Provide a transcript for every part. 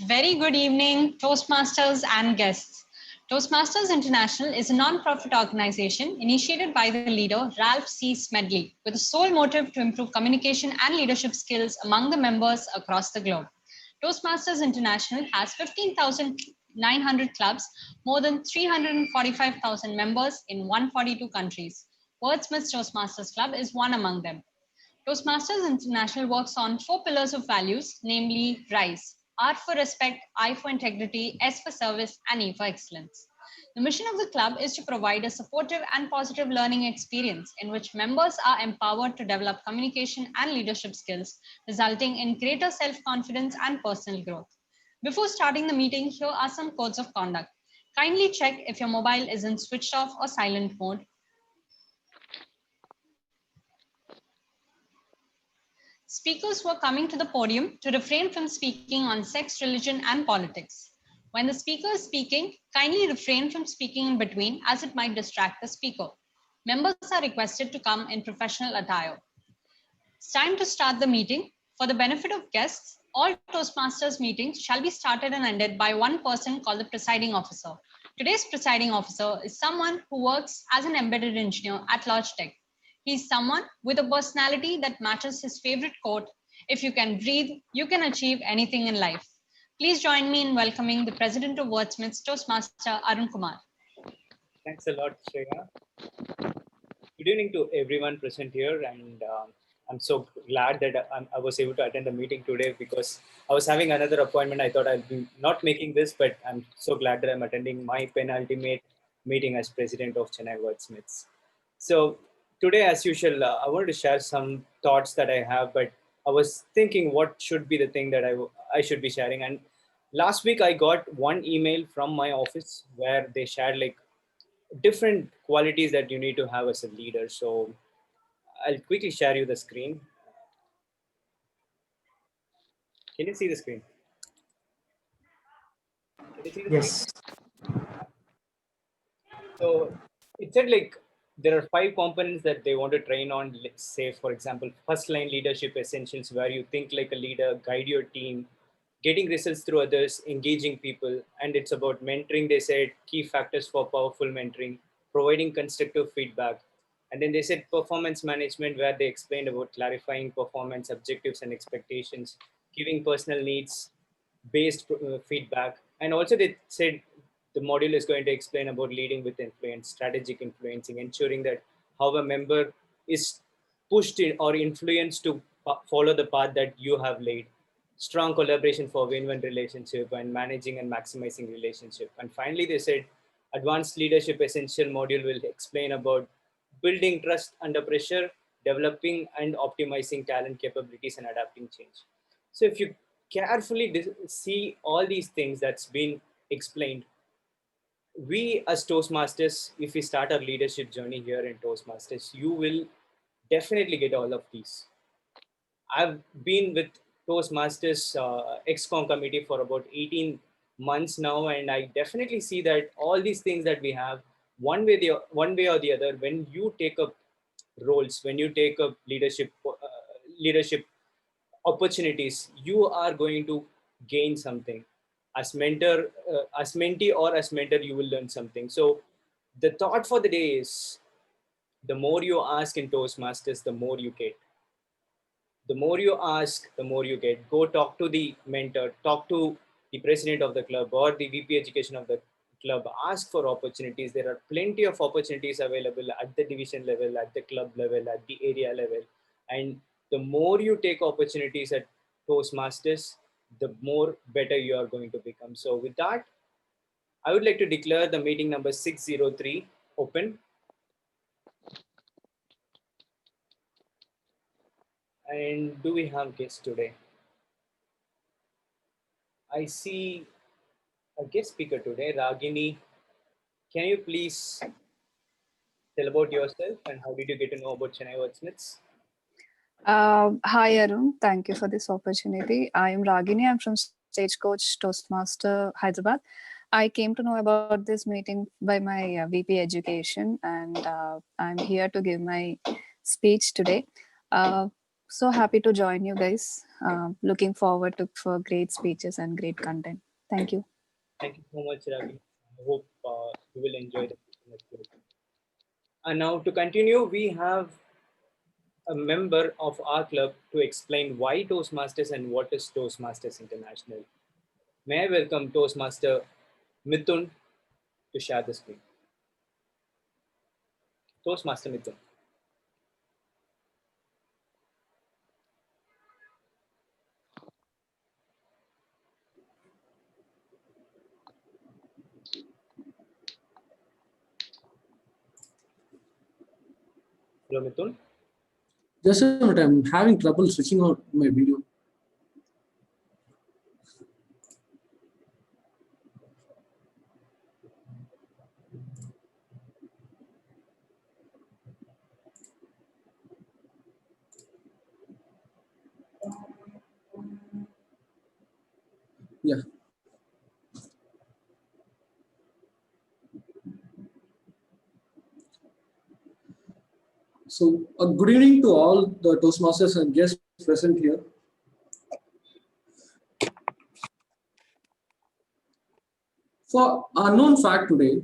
Very good evening, Toastmasters and guests. Toastmasters International is a non-profit organization initiated by the leader Ralph C. Smedley with the sole motive to improve communication and leadership skills among the members across the globe. Toastmasters International has 15,900 clubs, more than 345,000 members in 142 countries. Wordsmith's Toastmasters Club is one among them. Toastmasters International works on 4 pillars of values, namely RISE, R for respect, I for integrity, S for service, and E for excellence. The mission of the club is to provide a supportive and positive learning experience in which members are empowered to develop communication and leadership skills, resulting in greater self-confidence and personal growth. Before starting the meeting, here are some codes of conduct. Kindly check if your mobile is in switched off or silent mode. Speakers were coming to the podium to refrain from speaking on sex, religion, and politics. When the speaker is speaking, kindly refrain from speaking in between as it might distract the speaker. Members are requested to come in professional attire. It's time to start the meeting. For the benefit of guests, all Toastmasters meetings shall be started and ended by one person called the presiding officer. Today's presiding officer is someone who works as an embedded engineer at Logitech. He's someone with a personality that matches his favorite quote, "If you can breathe, you can achieve anything in life." Please join me in welcoming the president of Wordsmiths, Toastmaster Arun Kumar. Thanks a lot, Shreya. Good evening to everyone present here, and I'm so glad that I was able to attend the meeting today because I was having another appointment. I thought I'd be not making this, but I'm so glad that I'm attending my penultimate meeting as president of Chennai Wordsmiths. So today, as usual, I wanted to share some thoughts that I have, but I was thinking what should be the thing that I should be sharing. And last week, I got one email from my office where they shared like different qualities that you need to have as a leader. So I'll quickly share you the screen. Can you see the screen? Can you see the Yes. screen? So it said like there are 5 components that they want to train on. Let's say, for example, first line leadership essentials, where you think like a leader, guide your team, getting results through others, engaging people. And it's about mentoring. They said key factors for powerful mentoring, providing constructive feedback. And then they said performance management, where they explained about clarifying performance objectives and expectations, giving personal needs based feedback. And also they said the module is going to explain about leading with influence, strategic influencing, ensuring that how a member is pushed in or influenced to follow the path that you have laid. Strong collaboration for win-win relationship and managing and maximizing relationship. And finally, they said advanced leadership essential module will explain about building trust under pressure, developing and optimizing talent capabilities, and adapting change. So if you carefully see all these things that's been explained, we as Toastmasters, if we start our leadership journey here in Toastmasters, you will definitely get all of these. I've been with Toastmasters XCOM committee for about 18 months now, and I definitely see that all these things that we have, one way or the other, when you take up roles, when you take up leadership opportunities, you are going to gain something. As mentor, as mentee or as mentor, you will learn something. So the thought for the day is, the more you ask in Toastmasters, the more you get. The more you ask, the more you get. Go talk to the mentor, talk to the president of the club or the VP education of the club. Ask for opportunities. There are plenty of opportunities available at the division level, at the club level, at the area level. And the more you take opportunities at Toastmasters, the more better you are going to become. So with that, I would like to declare the meeting number 603 open. And do we have guests today? I see a guest speaker today, Ragini. Can you please tell about yourself and how did you get to know about Chennai Wordsmiths? Hi, Arun. Thank you for this opportunity. I am Ragini. I'm from Stagecoach Toastmaster, Hyderabad. I came to know about this meeting by my VP Education, and I'm here to give my speech today. So happy to join you guys. Looking forward to for great speeches and great content. Thank you. Thank you so much, Ravi. I hope you will enjoy the session as well. And now to continue, we have a member of our club to explain why Toastmasters and what is Toastmasters International. May I welcome Toastmaster Mithun to share the screen. Toastmaster Mithun. Hello, Mithun. Just a minute, I'm having trouble switching on my video. Yeah. So, good evening to all the Toastmasters and guests present here. For unknown fact today,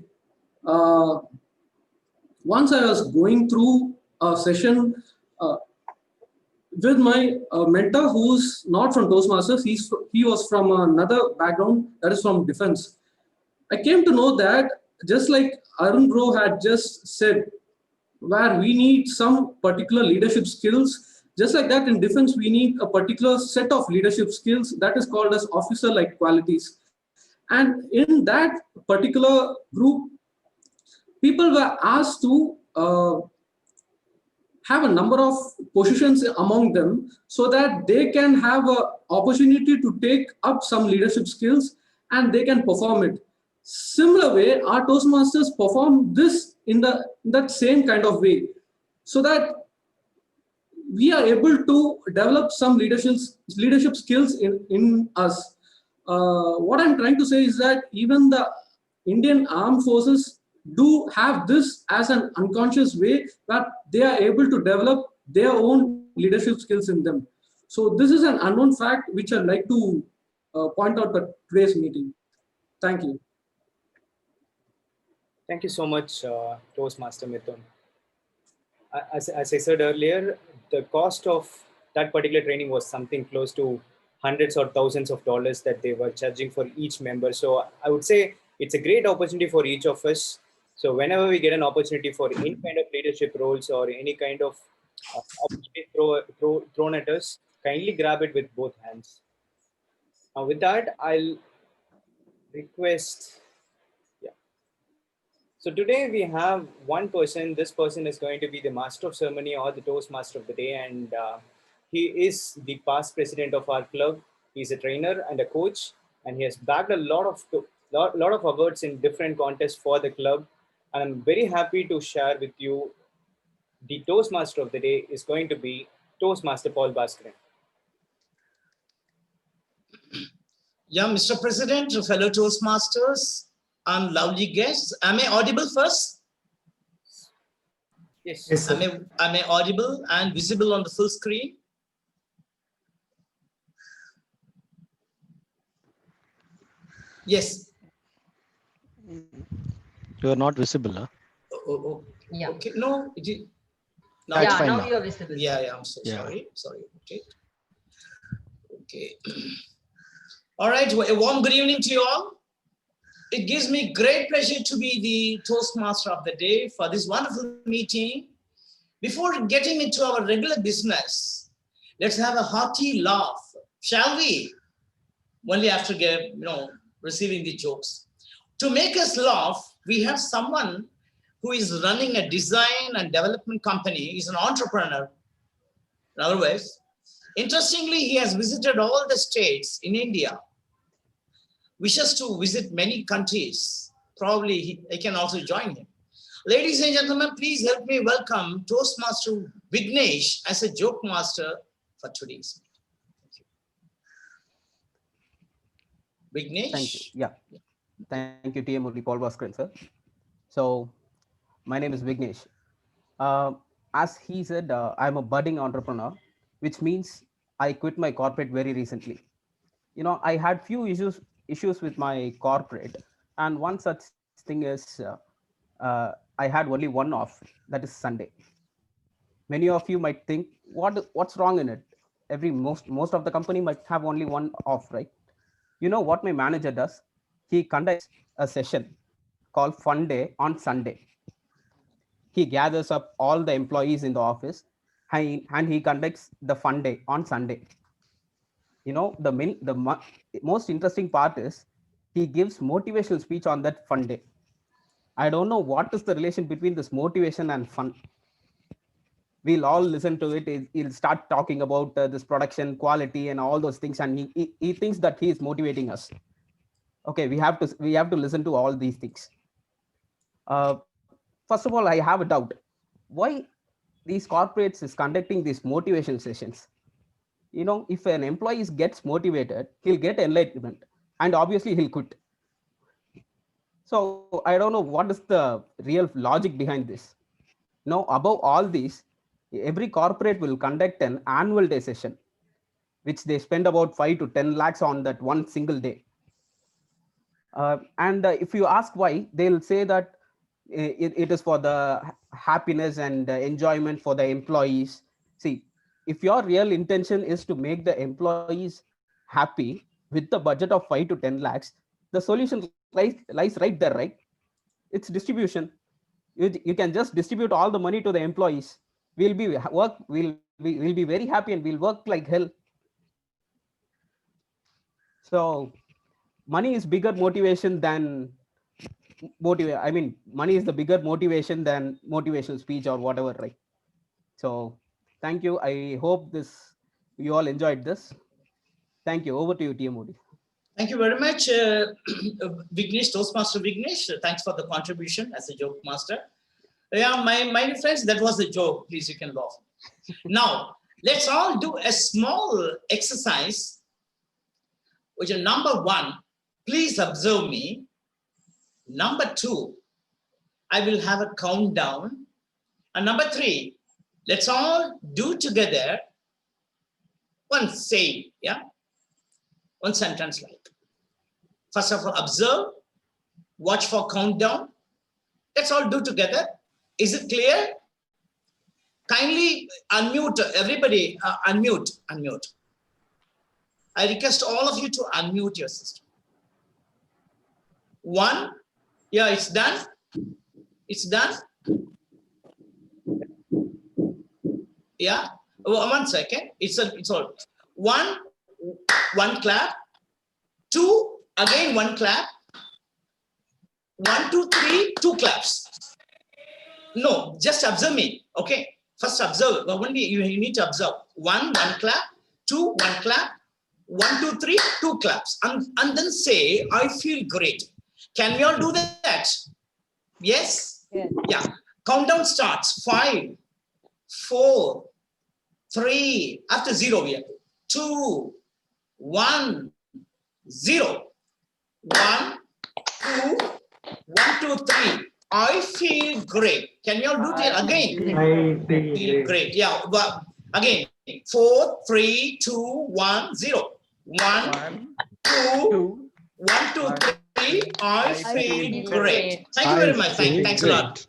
once I was going through a session with my mentor who's not from Toastmasters, he was from another background, that is from defense. I came to know that just like Arun Bro had just said, where we need some particular leadership skills, just like that in defense, we need a particular set of leadership skills that is called as officer-like qualities. And in that particular group, people were asked to have a number of positions among them so that they can have an opportunity to take up some leadership skills and they can perform it. Similar way, our Toastmasters perform this in that same kind of way, so that we are able to develop some leadership skills in us. What I'm trying to say is that even the Indian armed forces do have this as an unconscious way that they are able to develop their own leadership skills in them. So this is an unknown fact which I'd like to point out at today's meeting. Thank you. Thank you so much, Toastmaster Mithun. As I said earlier, the cost of that particular training was something close to hundreds or thousands of dollars that they were charging for each member. So I would say it's a great opportunity for each of us. So whenever we get an opportunity for any kind of leadership roles or any kind of opportunity thrown at us, kindly grab it with both hands. Now with that, I'll request. So today we have one person. This person is going to be the master of ceremony or the Toastmaster of the day, and he is the past president of our club. He's a trainer and a coach, and he has bagged a lot of awards in different contests for the club. And I'm very happy to share with you the Toastmaster of the day is going to be Toastmaster Paul Bhaskaran. Yeah, Mr. President, fellow Toastmasters, and lovely guests. Am I audible first? Yes. Yes, sir. Am I audible and visible on the full screen? Yes. You are not visible, huh? Oh, Yeah. okay. No, Yeah, it's fine now now. you are visible. Yeah, I'm so Yeah. sorry. Sorry. Okay. All right. A warm good evening to you all. It gives me great pleasure to be the Toastmaster of the day for this wonderful meeting. Before getting into our regular business, let's have a hearty laugh, shall we? Only after receiving the jokes. To make us laugh, we have someone who is running a design and development company. He's an entrepreneur. In other words, interestingly, he has visited all the states in India. Wishes to visit many countries. Probably I can also join him. Ladies and gentlemen, please help me welcome Toastmaster Vignesh as a joke master for today's meeting. Vignesh? Thank you. Yeah. Thank you, TM Murli Paul Bhaskaran, sir. So, my name is Vignesh. as he said, I'm a budding entrepreneur, which means I quit my corporate very recently. I had few issues with my corporate, and one such thing is I had only one off, that is Sunday. Many of you might think, what's wrong in it? Most of the company might have only one off, right? You know what my manager does? He conducts a session called Fun Day on Sunday. He gathers up all the employees in the office, and he conducts the Fun Day on Sunday. The most interesting part is he gives motivational speech on that Fun Day. I don't know what is the relation between this motivation and fun. We'll all listen to it. He'll start talking about this production quality and all those things, and he thinks that he is motivating us. Okay, we have to listen to all these things. First of all, I have a doubt. Why these corporates is conducting these motivation sessions? If an employee gets motivated, he'll get enlightenment, and obviously he'll quit. So I don't know what is the real logic behind this. Above all these, every corporate will conduct an annual day session, which they spend about 5 to 10 lakhs on that one single day. And if you ask why, they'll say that it is for the happiness and enjoyment for the employees. See, if your real intention is to make the employees happy with the budget of 5 to 10 lakhs, the solution lies right there, right? It's distribution. You can just distribute all the money to the employees. We'll be very happy, and we'll work like hell. So money is bigger motivation than money is the bigger motivation than motivational speech or whatever, right? So thank you. I hope you all enjoyed this. Thank you. Over to you, TM Modi. Thank you very much, Vignesh, Toastmaster Vignesh. Thanks for the contribution as a joke master. Yeah, my friends, that was a joke. Please, you can laugh. Now, let's all do a small exercise, which is number 1, please observe me. Number 2, I will have a countdown. And number 3, let's all do together one saying, yeah? One sentence like. First of all, observe, watch for countdown. Let's all do together. Is it clear? Kindly unmute, everybody, unmute. I request all of you to unmute your system. 1, yeah, it's done. It's done. Yeah, 1 second. It's all. 1 clap. 2, again 1 clap. 1, 2, 3, 2 claps. No, just observe me. Okay, first observe. Only you need to observe. 1 clap. 2, 1 clap. 1, 2, 3, 2 claps. And then say, I feel great. Can we all do that? Yes? Yeah. Countdown starts. 5, 4, 3, after 0 we have 2, 1, 0. 1, 2, 1, 2, 3. I feel great. Can you all do that again? I feel great. Yeah. But again. 4, 3, 2, 1, 0. 1, 2, 1, 2, 3. I feel great. Thank you very much. Thanks a lot.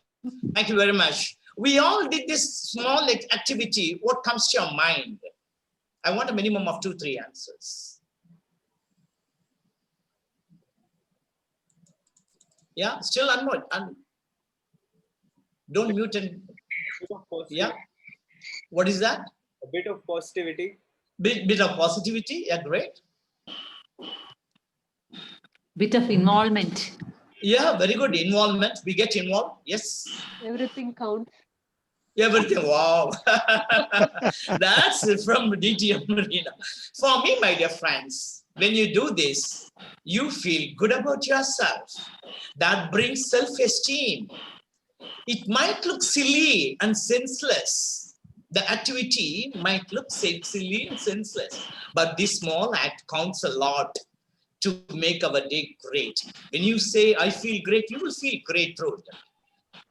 Thank you very much. We all did this small activity. What comes to your mind? I want a minimum of 2-3 answers. Yeah, still unmute. Don't mute and yeah. What is that? A bit of positivity. Bit of positivity. Yeah, great. Bit of involvement. Yeah, very good. Involvement. We get involved. Yes. Everything counts. Everything. Wow. That's from DTM Marina. For me, my dear friends, when you do this, you feel good about yourself. That brings self-esteem. It might look silly and senseless. The activity might look silly and senseless, but this small act counts a lot to make our day great. When you say, I feel great, you will feel great through it.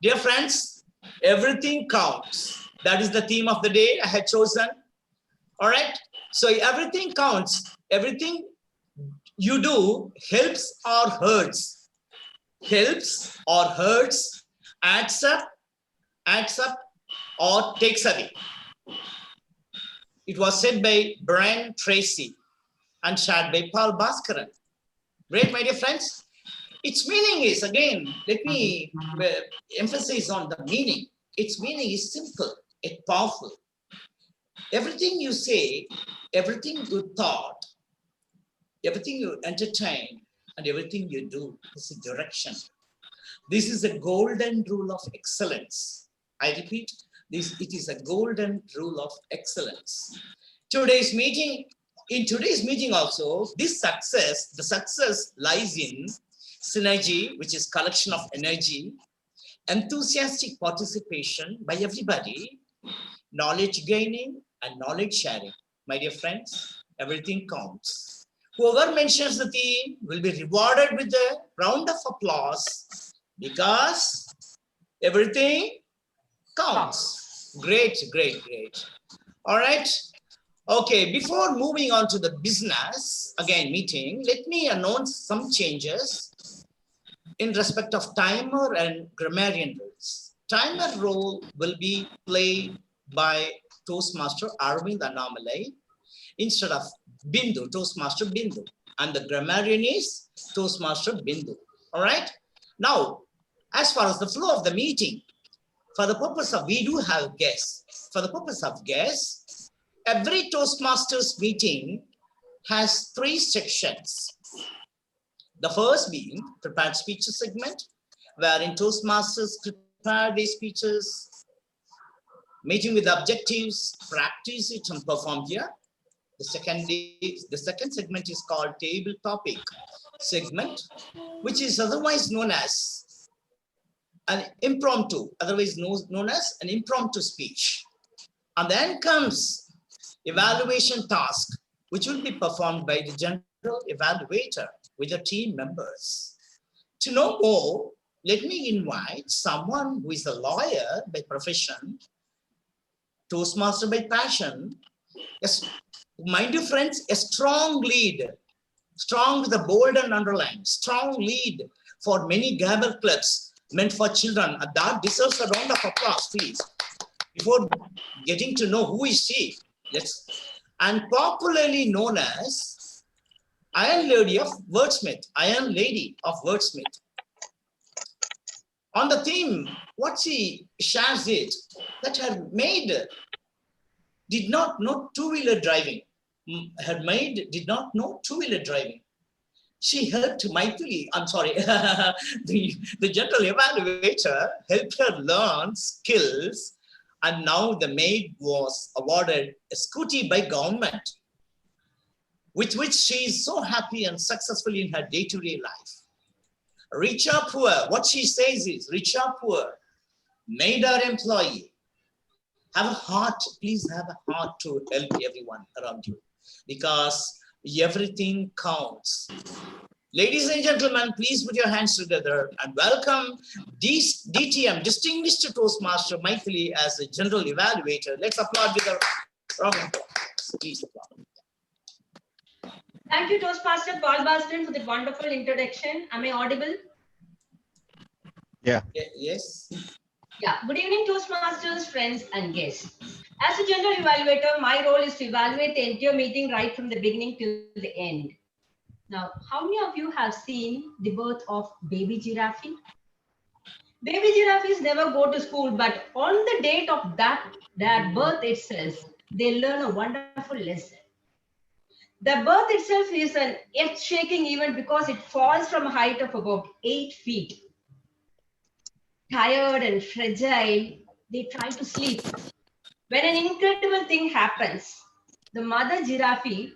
Dear friends, everything counts. That is the theme of the day I had chosen. All right. So everything counts. Everything you do helps or hurts. Helps or hurts, adds up, or takes away. It was said by Brian Tracy and shared by Paul Bhaskaran. Great, my dear friends. Its meaning is, again, let me emphasize on the meaning. Its meaning is simple, yet powerful. Everything you say, everything you thought, everything you entertain, and everything you do is a direction. This is a golden rule of excellence. I repeat, it is a golden rule of excellence. In today's meeting also, the success lies in synergy, which is collection of energy, enthusiastic participation by everybody, knowledge gaining and knowledge sharing. My dear friends, everything counts. Whoever mentions the theme will be rewarded with a round of applause because everything counts. Great, great, great. All right. Okay, before moving on to the business, again, meeting, let me announce some changes in respect of timer and grammarian rules. Timer role will be played by Toastmaster Arvind Annamalai instead of Bindu, Toastmaster Bindu. And the grammarian is Toastmaster Bindu. All right. Now, as far as the flow of the meeting, for the purpose of, we do have guests. For the purpose of guests, every Toastmasters meeting has 3 sections. The first being prepared speeches segment, wherein Toastmasters prepare their speeches, meeting with objectives, practice it and perform here. The second segment is called table topic segment, which is otherwise known as an impromptu, otherwise known as an impromptu speech. And then comes evaluation task, which will be performed by the general evaluator with the team members. To know more, let me invite someone who is a lawyer by profession, Toastmaster by passion. Yes, my dear friends, a strong lead, strong with a bold and underlined, strong lead for many Gabber clubs meant for children. That deserves a round of applause, please. Before getting to know who is she, and popularly known as Iron Lady of Wordsmith, Iron Lady of Wordsmith. On the theme, what she shares it, that her maid did not know two-wheeler driving. Her maid did not know two-wheeler driving. She helped Maithili, I'm sorry, the general evaluator helped her learn skills, and now the maid was awarded a scooty by government, with which she is so happy and successful in her day-to-day life. Rich or poor, what she says is, rich or poor, maid or employee, have a heart, please have a heart to help everyone around you, because everything counts. Ladies and gentlemen, please put your hands together and welcome DTM, Distinguished Toastmaster Maithili, as a general evaluator. Let's applaud with a round of applause. Please applaud. Thank you, Toastmaster Paul Bhaskaran, for that wonderful introduction. Am I audible? Yeah. Yes. Yeah. Good evening, Toastmasters, friends, and guests. As a general evaluator, my role is to evaluate the entire meeting right from the beginning to the end. Now, how many of you have seen the birth of baby giraffe? Baby giraffes never go to school, but on the date of their birth itself, they learn a wonderful lesson. The birth itself is an earth-shaking event because it falls from a height of about 8 feet. Tired and fragile, they try to sleep. When an incredible thing happens, the mother giraffe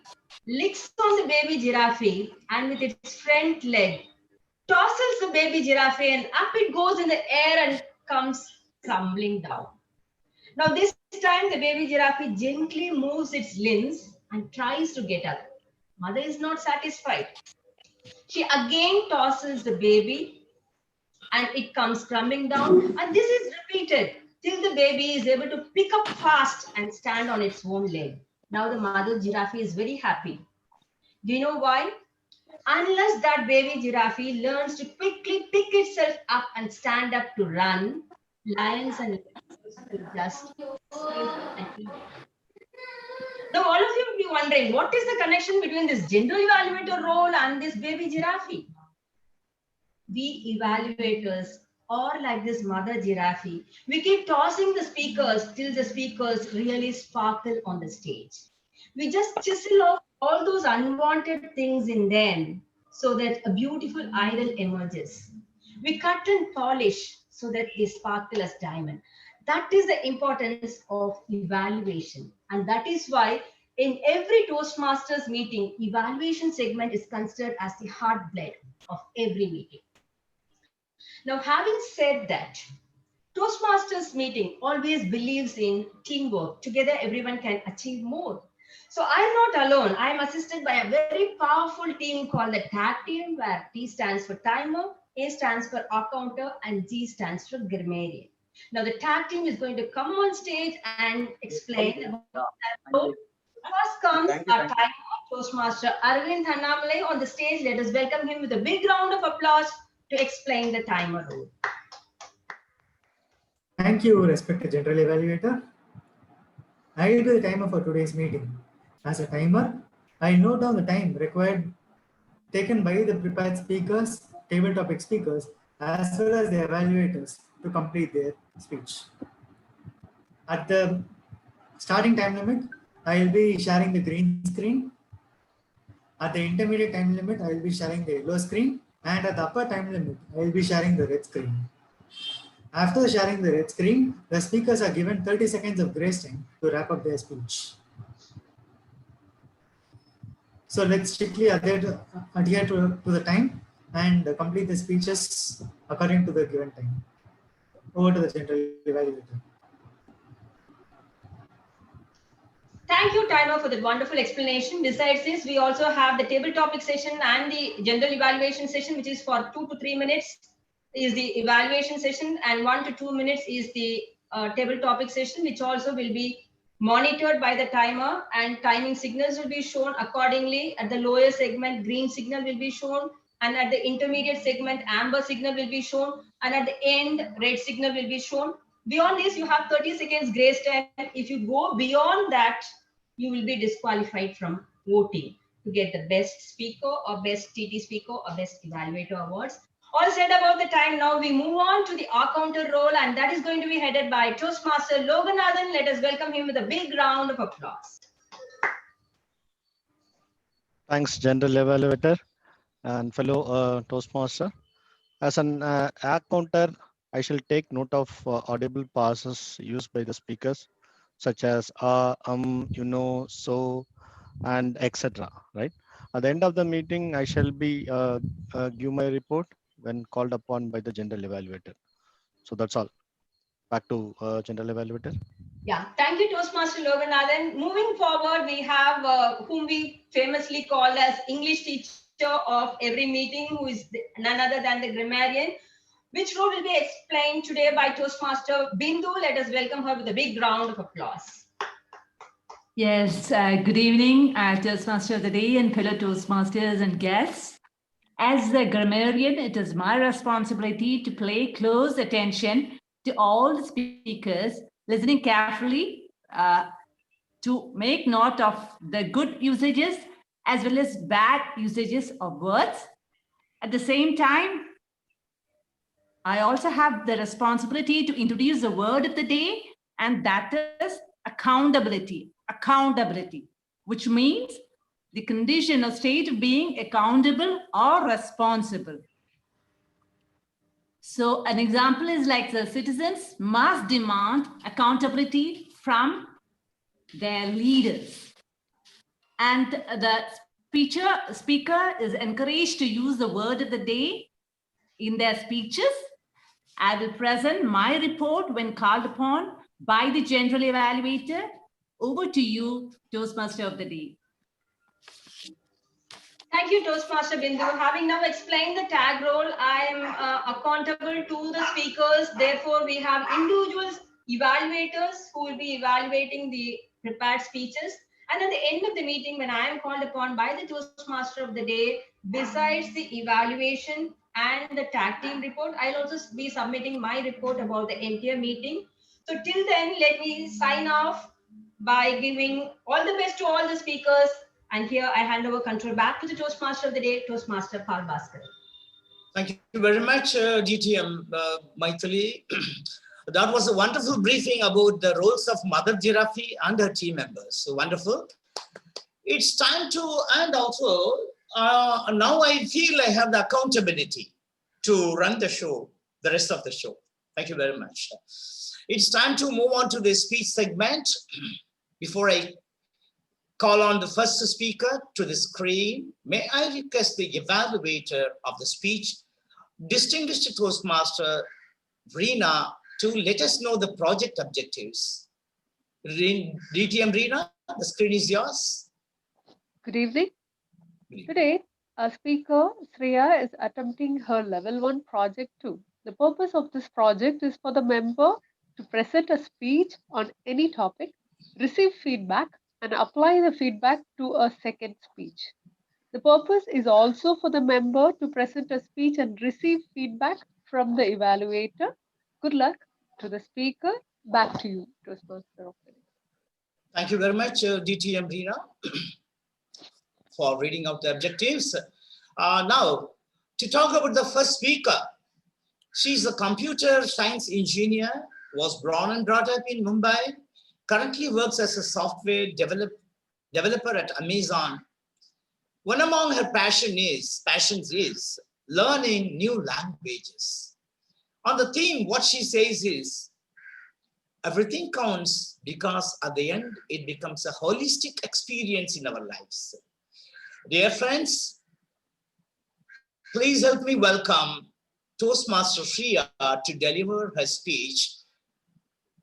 licks on the baby giraffe and with its front leg tosses the baby giraffe and up it goes in the air and comes tumbling down. Now this time the baby giraffe gently moves its limbs and tries to get up. Mother is not satisfied. She again tosses the baby and it comes crumbling down, and this is repeated till the baby is able to pick up fast and stand on its own leg. Now the mother giraffe is very happy. Do you know why? Unless that baby giraffe learns to quickly pick itself up and stand up to run, lions and leopards will just save and eat. Now all of you will be wondering, what is the connection between this general evaluator role and this baby giraffe? We evaluators are like this mother giraffe. We keep tossing the speakers till the speakers really sparkle on the stage. We just chisel off all those unwanted things in them so that a beautiful idol emerges. We cut and polish so that they sparkle as diamond. That is the importance of evaluation. And that is why in every Toastmasters meeting, evaluation segment is considered as the heartblood of every meeting. Now, having said that, Toastmasters meeting always believes in teamwork. Together, everyone can achieve more. So I'm not alone. I'm assisted by a very powerful team called the TAG team, where T stands for timer, A stands for accounter, and G stands for grammarian. Now the TAG team is going to come on stage and explain about that role. First comes our timer, Toastmaster Arvind Hannamalai on the stage. Let us welcome him with a big round of applause to explain the timer role. Thank you, respected General Evaluator. I will be the timer for today's meeting. As a timer, I note down the time required taken by the prepared speakers, table topic speakers, as well as the evaluators to complete their speech. At the starting time limit, I will be sharing the green screen. At the intermediate time limit, I will be sharing the yellow screen. And at the upper time limit, I will be sharing the red screen. After sharing the red screen, the speakers are given 30 seconds of grace time to wrap up their speech. So let's strictly adhere to the time and complete the speeches according to the given time. Over to the General Evaluator. Thank you, Timer, for that wonderful explanation. Besides this, we also have the table topic session and the general evaluation session, which is for 2 to 3 minutes is the evaluation session, and 1 to 2 minutes is the table topic session, which also will be monitored by the timer, and timing signals will be shown accordingly. At the lower segment, green signal will be shown, and at the intermediate segment, amber signal will be shown, and at the end, red signal will be shown. Beyond this, you have 30 seconds grace time. If you go beyond that, you will be disqualified from voting to get the best speaker or best TT speaker or best evaluator awards. All said about the time, now we move on to the accounter role, and that is going to be headed by Toastmaster Loganathan. Let us welcome him with a big round of applause. Thanks, General Evaluator and fellow Toastmaster. As an accounter, I shall take note of audible pauses used by the speakers, such as you know, so, and etc. Right? At the end of the meeting, I shall be give my report when called upon by the General Evaluator. So that's all. Back to General Evaluator. Yeah, thank you, Toastmaster Loganathan. Moving forward, we have whom we famously call as English teacher of every meeting, who is none other than the grammarian, which role will be explained today by Toastmaster Bindu. Let us welcome her with a big round of applause. Yes, good evening, Toastmaster of the Day and fellow Toastmasters and guests. As a grammarian, it is my responsibility to pay close attention to all the speakers, listening carefully to make note of the good usages as well as bad usages of words. At the same time, I also have the responsibility to introduce the word of the day, and that is accountability. Accountability, which means the condition or state of being accountable or responsible. So an example is like the citizens must demand accountability from their leaders. And the speaker is encouraged to use the word of the day in their speeches. I will present my report when called upon by the General Evaluator. Over to you, Toastmaster of the Day. Thank you, Toastmaster Bindu. Having now explained the tag role, I am accountable to the speakers. Therefore, we have evaluators who will be evaluating the prepared speeches. And at the end of the meeting, when I am called upon by the Toastmaster of the day, besides the evaluation and the tag team report, I'll also be submitting my report about the entire meeting. So till then, let me sign off by giving all the best to all the speakers. And here I hand over control back to the Toastmaster of the day, Toastmaster Paul Bhaskar. Thank you very much, DTM Maithili. That was a wonderful briefing about the roles of Mother Giraffe and her team members. So wonderful. It's time to, and also now I feel I have the accountability to run the show, the rest of the show. Thank you very much. It's time to move on to the speech segment. Before I call on the first speaker to the screen, may I request the evaluator of the speech, distinguished Toastmaster Reena, to let us know the project objectives. DTM Reena, the screen is yours. Good evening. Today, our speaker, Shreya, is attempting her level 1 project 2. The purpose of this project is for the member to present a speech on any topic, receive feedback, and apply the feedback to a second speech. The purpose is also for the member to present a speech and receive feedback from the evaluator. Good luck to the speaker. Back to you, Toastmaster of the day. Thank you very much, DTM Reena, for reading out the objectives. Now, to talk about the first speaker, she's a computer science engineer, was born and brought up in Mumbai, currently works as a software developer at Amazon. One among her passions is learning new languages. On the theme, what she says is, everything counts because at the end, it becomes a holistic experience in our lives. Dear friends, please help me welcome Toastmaster Shreya to deliver her speech.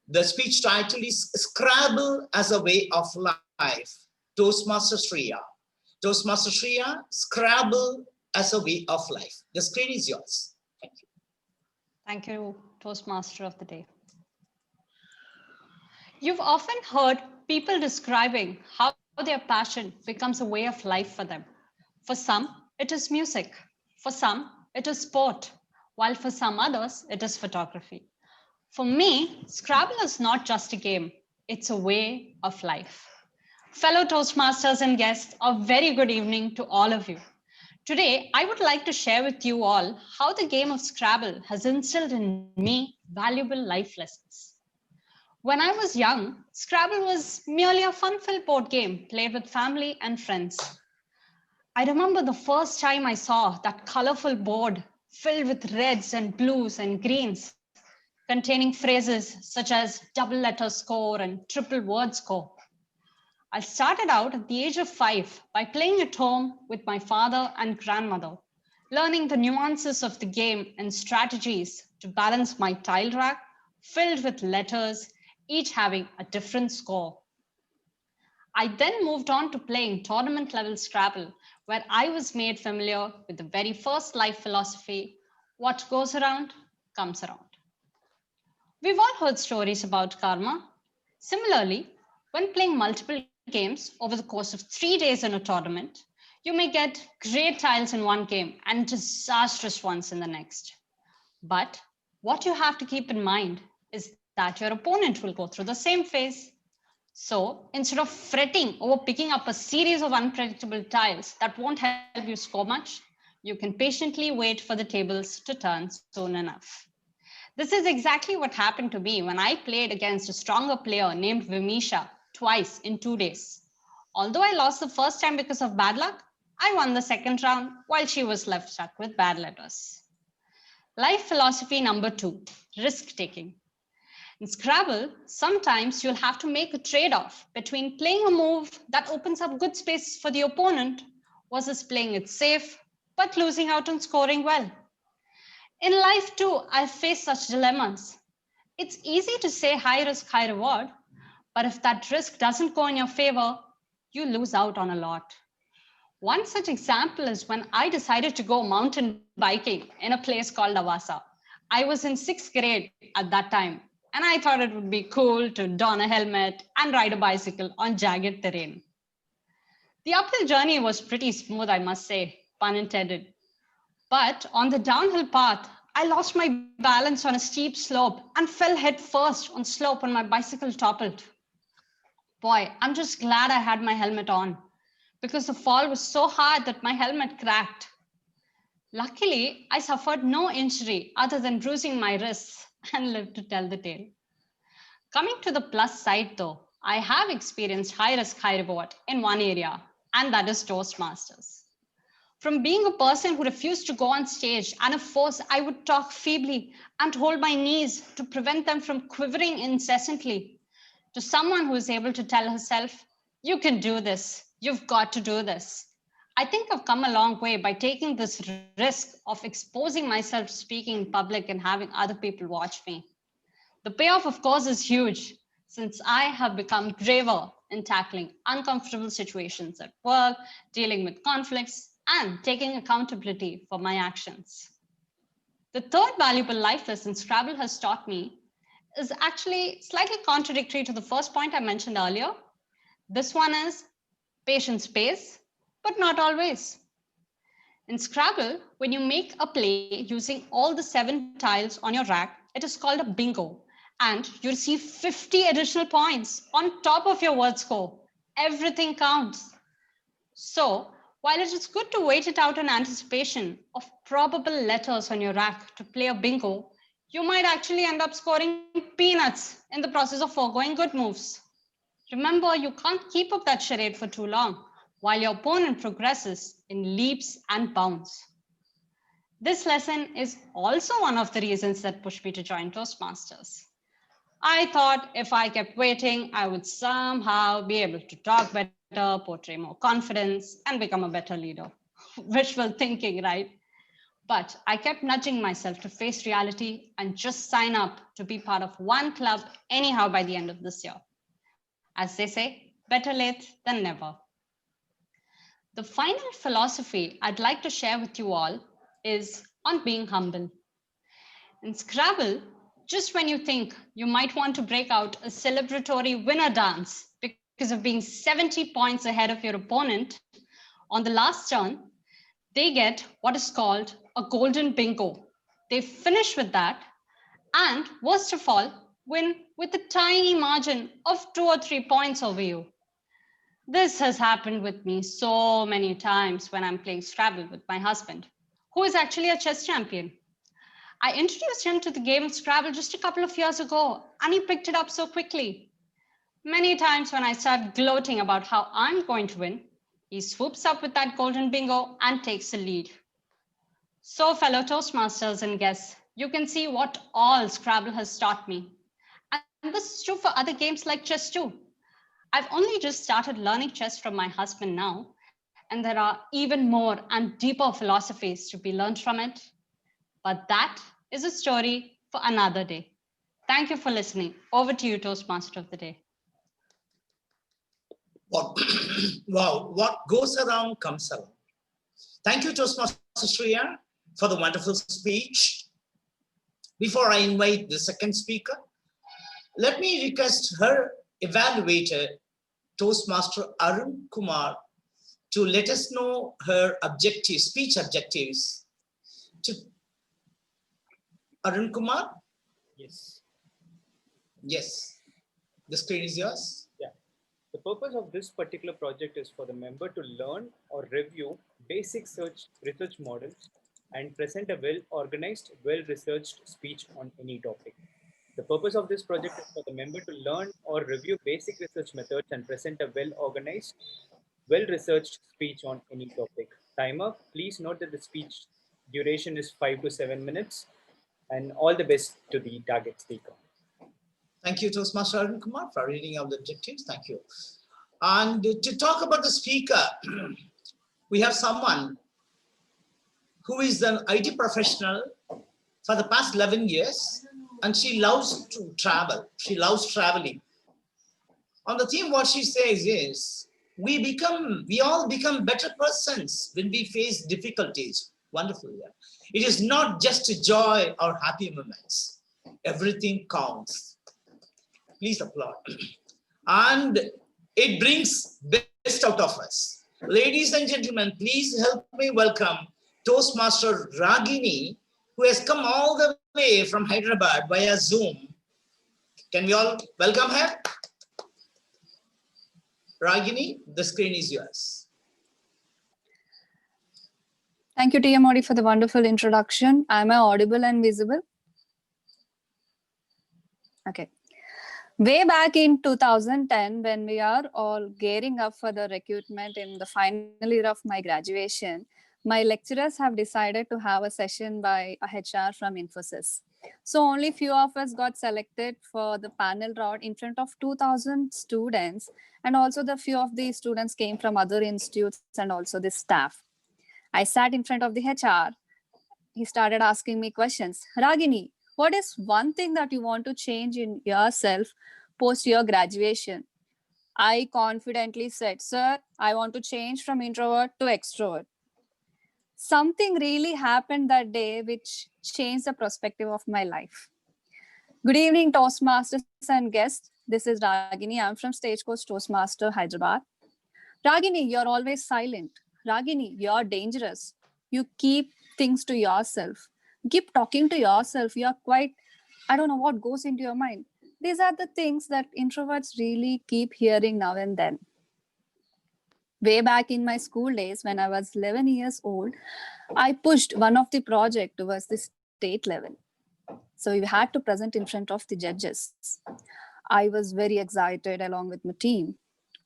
The speech title is Scrabble as a Way of Life. Toastmaster Shreya. Toastmaster Shreya, Scrabble as a Way of Life. The screen is yours. Thank you. Thank you, Toastmaster of the day. You've often heard people describing how their passion becomes a way of life for them. For some, it is music. For some, it is sport. While for some others, it is photography. For me, Scrabble is not just a game, it's a way of life. Fellow Toastmasters and guests, a very good evening to all of you. Today, I would like to share with you all how the game of Scrabble has instilled in me valuable life lessons. When I was young, Scrabble was merely a fun-filled board game played with family and friends. I remember the first time I saw that colorful board filled with reds and blues and greens, containing phrases such as double letter score and triple word score. I started out at the age of 5 by playing at home with my father and grandmother, learning the nuances of the game and strategies to balance my tile rack filled with letters, each having a different score. I then moved on to playing tournament level Scrabble, where I was made familiar with the very first life philosophy, what goes around comes around. We've all heard stories about karma. Similarly, when playing multiple games over the course of 3 days in a tournament, you may get great tiles in one game and disastrous ones in the next. But what you have to keep in mind is that your opponent will go through the same phase. So instead of fretting over picking up a series of unpredictable tiles that won't help you score much, you can patiently wait for the tables to turn soon enough. This is exactly what happened to me when I played against a stronger player named Vimisha twice in 2 days. Although I lost the first time because of bad luck, I won the second round while she was left stuck with bad letters. Life philosophy number 2, risk-taking. In Scrabble, sometimes you'll have to make a trade-off between playing a move that opens up good spaces for the opponent versus playing it safe, but losing out on scoring well. In life too, I've faced such dilemmas. It's easy to say high risk, high reward, but if that risk doesn't go in your favor, you lose out on a lot. One such example is when I decided to go mountain biking in a place called Avasa. I was in 6th grade at that time, and I thought it would be cool to don a helmet and ride a bicycle on jagged terrain. The uphill journey was pretty smooth, I must say, pun intended. But on the downhill path, I lost my balance on a steep slope and fell head first on slope and my bicycle toppled. Boy, I'm just glad I had my helmet on because the fall was so hard that my helmet cracked. Luckily, I suffered no injury other than bruising my wrists and lived to tell the tale. Coming to the plus side though, I have experienced high risk, high reward in one area, and that is Toastmasters. From being a person who refused to go on stage and of course I would talk feebly and hold my knees to prevent them from quivering incessantly, to someone who is able to tell herself, you can do this, you've got to do this. I think I've come a long way by taking this risk of exposing myself to speaking in public and having other people watch me. The payoff, of course, is huge since I have become braver in tackling uncomfortable situations at work, dealing with conflicts, and taking accountability for my actions. The third valuable life lesson Scrabble has taught me is actually slightly contradictory to the first point I mentioned earlier. This one is patience pays, but not always. In Scrabble, when you make a play using all the 7 tiles on your rack, it is called a bingo, and you receive 50 additional points on top of your word score. Everything counts. So, while it is good to wait it out in anticipation of probable letters on your rack to play a bingo, you might actually end up scoring peanuts in the process of foregoing good moves. Remember, you can't keep up that charade for too long while your opponent progresses in leaps and bounds. This lesson is also one of the reasons that pushed me to join Toastmasters. I thought if I kept waiting, I would somehow be able to talk better, portray more confidence, and become a better leader. Wishful thinking, right? But I kept nudging myself to face reality and just sign up to be part of one club anyhow by the end of this year. As they say, better late than never. The final philosophy I'd like to share with you all is on being humble. In Scrabble, just when you think you might want to break out a celebratory winner dance because of being 70 points ahead of your opponent, on the last turn, they get what is called a golden bingo. They finish with that and, worst of all, win with a tiny margin of 2 or 3 points over you. This has happened with me so many times when I'm playing Scrabble with my husband, who is actually a chess champion. I introduced him to the game of Scrabble just a couple of years ago, and he picked it up so quickly. Many times when I start gloating about how I'm going to win, he swoops up with that golden bingo and takes the lead. So, fellow Toastmasters and guests, you can see what all Scrabble has taught me. And this is true for other games like chess too. I've only just started learning chess from my husband now, and there are even more and deeper philosophies to be learned from it. But that is a story for another day. Thank you for listening. Over to you, Toastmaster of the Day. Wow, what goes around comes around. Thank you, Toastmaster Shreya, for the wonderful speech. Before I invite the second speaker, let me request her evaluator, Toastmaster Arun Kumar, to let us know her objectives, speech objectives. Arun Kumar? Yes. Yes. The screen is yours. Yeah. The purpose of this particular project is for the member to learn or review basic research models and present a well-organized, well-researched speech on any topic. The purpose of this project is for the member to learn or review basic research methods and present a well-organized, well-researched speech on any topic. Timer, please note that the speech duration is 5 to 7 minutes, and all the best to the target speaker. Thank you, Toastmaster Arun Kumar, for reading out the objectives. Thank you. And to talk about the speaker, we have someone who is an IT professional for the past 11 years, and she loves to travel. She loves traveling. On the theme, what she says is, we all become better persons when we face difficulties. Wonderful, yeah. It is not just joy or happy moments. Everything counts. Please applaud. And it brings best out of us. Ladies and gentlemen, please help me welcome Toastmaster Ragini, who has come all the way from Hyderabad via Zoom. Can we all welcome her? Ragini, the screen is yours. Thank you, TM Modi, for the wonderful introduction. Am I audible and visible? Okay. Way back in 2010, when we are all gearing up for the recruitment in the final year of my graduation, my lecturers have decided to have a session by a HR from Infosys. So only few of us got selected for the panel round in front of 2000 students. And also the few of the students came from other institutes and also the staff. I sat in front of the HR. He started asking me questions. Ragini, what is one thing that you want to change in yourself post your graduation? I confidently said, sir, I want to change from introvert to extrovert. Something really happened that day which changed the perspective of my life. Good evening, Toastmasters and guests. This is Ragini. I'm from Stagecoach Toastmaster, Hyderabad. Ragini, you're always silent. Ragini, you're dangerous. You keep things to yourself. Keep talking to yourself. You're quite, I don't know what goes into your mind. These are the things that introverts really keep hearing now and then. Way back in my school days, when I was 11 years old, I pushed one of the project towards the state level. So we had to present in front of the judges. I was very excited along with my team.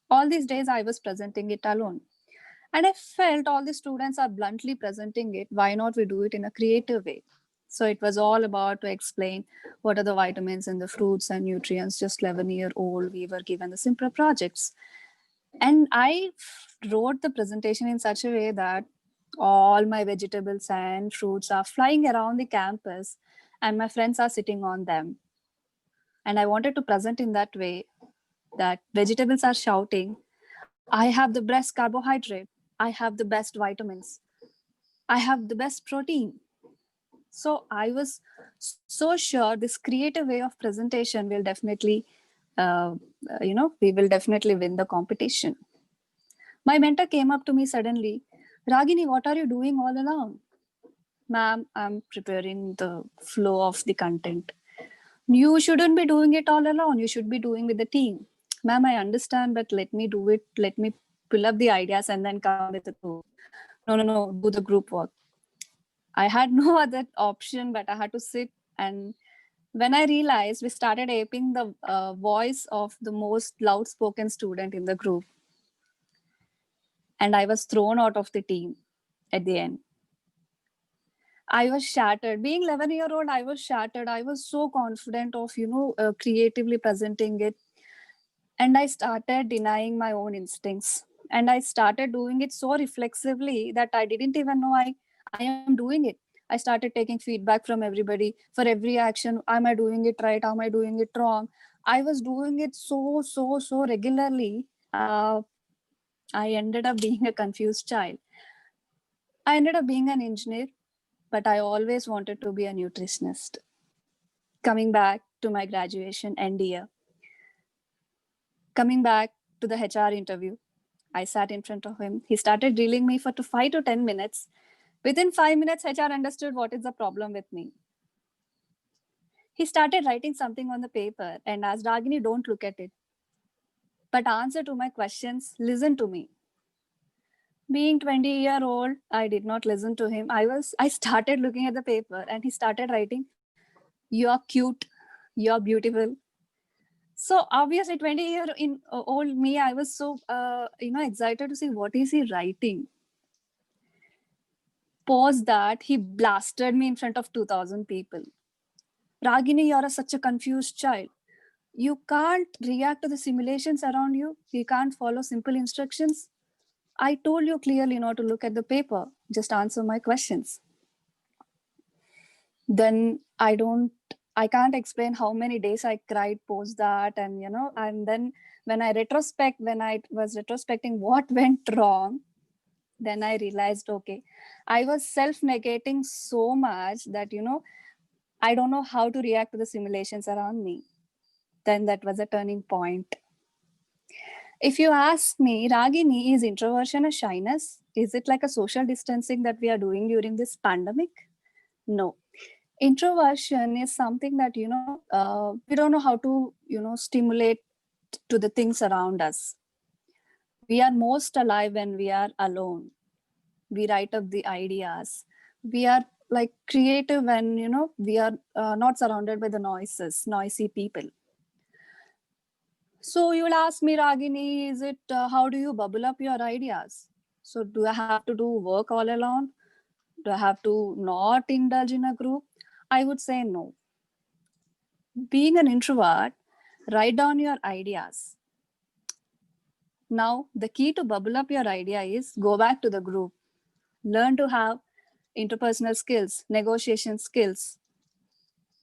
All these days I was presenting it alone. And I felt all the students are bluntly presenting it. Why not we do it in a creative way? So it was all about to explain what are the vitamins in the fruits and nutrients. Just 11-year-old, we were given the simpler projects. And I wrote the presentation in such a way that all my vegetables and fruits are flying around the campus and my friends are sitting on them. And I wanted to present in that way that vegetables are shouting, I have the best carbohydrate. I have the best vitamins. I have the best protein. So I was so sure this creative way of presentation will definitely, we will definitely win the competition. My mentor came up to me suddenly, Ragini, what are you doing all alone? Ma'am, I'm preparing the flow of the content. You shouldn't be doing it all alone. You should be doing with the team. Ma'am, I understand, but let me do it. Let me pull up the ideas and then come with the group. No, do the group work. I had no other option, but I had to sit. And when I realized, we started aping the voice of the most loud-spoken student in the group. And I was thrown out of the team at the end. I was shattered. Being 11-year-old, I was shattered. I was so confident of, creatively presenting it. And I started denying my own instincts. And I started doing it so reflexively that I didn't even know I am doing it. I started taking feedback from everybody for every action. Am I doing it right? Am I doing it wrong? I was doing it so regularly. I ended up being a confused child. I ended up being an engineer, but I always wanted to be a nutritionist. Coming back to my graduation end year. Coming back to the HR interview, I sat in front of him. He started drilling me for 5 to 10 minutes. Within 5 minutes, HR understood what is the problem with me. He started writing something on the paper and asked, Ragini, don't look at it. But answer to my questions, listen to me. Being 20-year-old, I did not listen to him. I started looking at the paper and he started writing, you're cute, you're beautiful. So obviously 20-year-old me, I was so, excited to see what is he writing. Pause that, he blasted me in front of 2,000 people. Ragini, you're such a confused child. You can't react to the simulations around you. You can't follow simple instructions. I told you clearly not to look at the paper. Just answer my questions. Then I can't explain how many days I cried post that. And then when I was retrospecting what went wrong, then I realized, okay, I was self-negating so much that, I don't know how to react to the simulations around me. then that was a turning point. If you ask me, Ragini, is introversion a shyness? Is it like a social distancing that we are doing during this pandemic? No. Introversion is something that, we don't know how to, stimulate to the things around us. We are most alive when we are alone. We write up the ideas. We are like creative when, we are not surrounded by the noisy people. So you will ask me, Ragini, is it how do you bubble up your ideas? So do I have to do work all alone? Do I have to not indulge in a group? I would say no. Being an introvert, write down your ideas. Now, the key to bubble up your idea is go back to the group. Learn to have interpersonal skills, negotiation skills.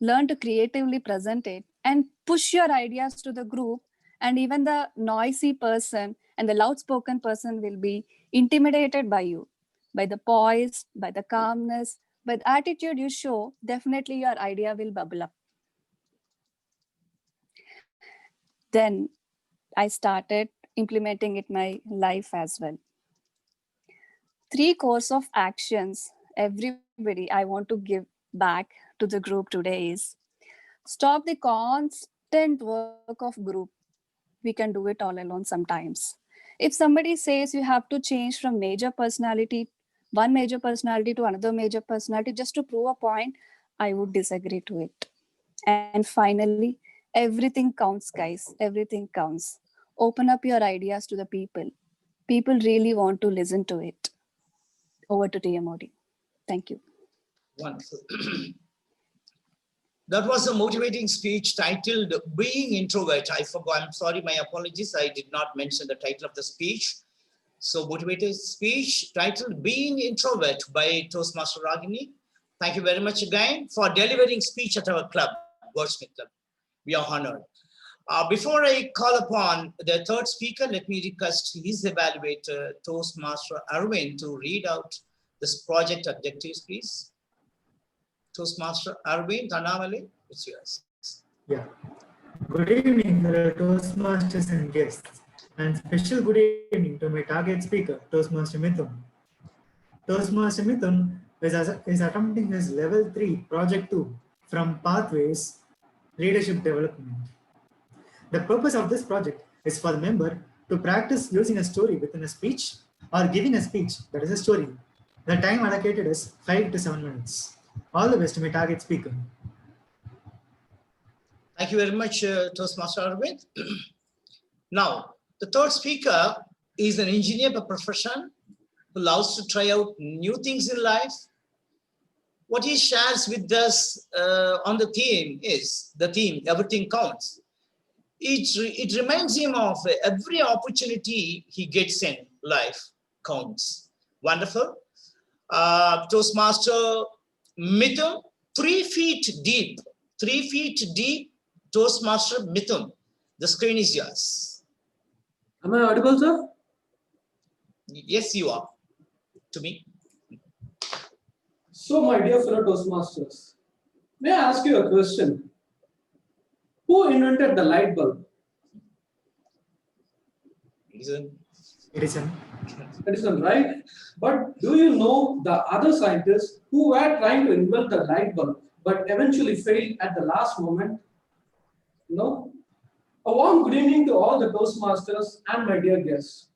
Learn to creatively present it and push your ideas to the group. And even the noisy person and the loud-spoken person will be intimidated by you, by the poise, by the calmness, by the attitude you show. Definitely your idea will bubble up. Then I started implementing it in my life as well. 3 course of actions, everybody, I want to give back to the group today is stop the constant work of group. We can do it all alone sometimes. If somebody says you have to change from one major personality to another major personality just to prove a point, I would disagree to it. And finally, everything counts, guys. Everything counts. Open up your ideas to the people. People really want to listen to it. Over to TMOD. Thank you. Wonderful. That was a motivating speech titled Being Introvert. I forgot, I'm sorry, my apologies. I did not mention the title of the speech. So motivating speech titled Being Introvert by Toastmaster Ragini. Thank you very much again for delivering speech at our club, Wordsmith Club. We are honored. Before I call upon the third speaker, let me request his evaluator, Toastmaster Arvind, to read out this project objectives, please. Toastmaster Arvind Tanavale, it's yours. Yeah. Good evening, fellow Toastmasters and guests, and special good evening to my target speaker, Toastmaster Mithun. Toastmaster Mithun is attempting his level 3 project 2 from Pathways Leadership Development. The purpose of this project is for the member to practice using a story within a speech or giving a speech that is a story. The time allocated is 5 to 7 minutes. All the best to my target speaker. Thank you very much, Toastmaster Arvind. Now, the third speaker is an engineer by profession who loves to try out new things in life. What he shares with us on the theme is the theme, everything counts. It reminds him of every opportunity he gets in life counts. Wonderful. Toastmaster Mithun, 3 feet deep, Toastmaster Mithun. The screen is yours. Am I audible, sir? Yes, you are. To me. So, my dear fellow Toastmasters, may I ask you a question? Who invented the light bulb? Edison. Edison, right? But do you know the other scientists who were trying to invent the light bulb but eventually failed at the last moment? No? A warm good evening to all the Toastmasters and my dear guests.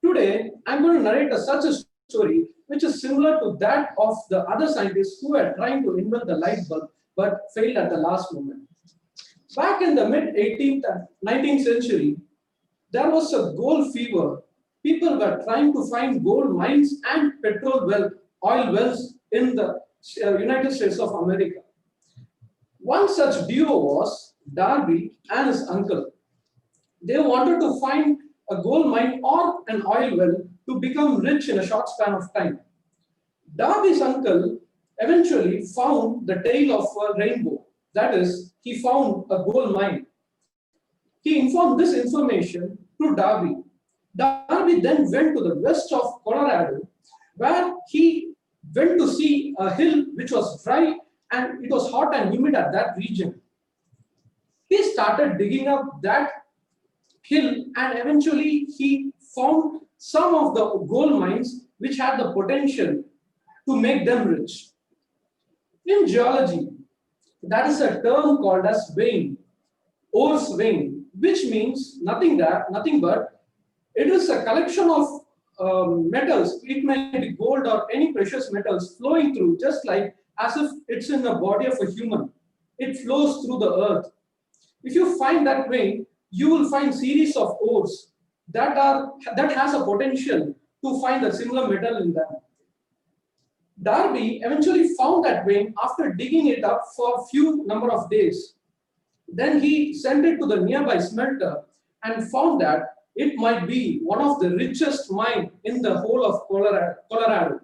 Today, I'm going to narrate such a story which is similar to that of the other scientists who were trying to invent the light bulb but failed at the last moment. Back in the mid-18th and 19th century, there was a gold fever. People were trying to find gold mines and oil wells in the United States of America. One such duo was Darby and his uncle. They wanted to find a gold mine or an oil well to become rich in a short span of time. Darby's uncle eventually found the tail of a rainbow. That is, he found a gold mine. He informed this information to Darby. Darby then went to the west of Colorado, where he went to see a hill which was dry and it was hot and humid at that region. He started digging up that hill, and eventually he found some of the gold mines which had the potential to make them rich. In geology, that is a term called as vein, Ore's vein, which means nothing but it is a collection of metals. It may be gold or any precious metals flowing through, just like as if it's in the body of a human. It flows through the earth. If you find that vein, you will find series of ores that has a potential to find a similar metal in them. Darby eventually found that vein after digging it up for a few number of days. Then he sent it to the nearby smelter and found that it might be one of the richest mine in the whole of Colorado.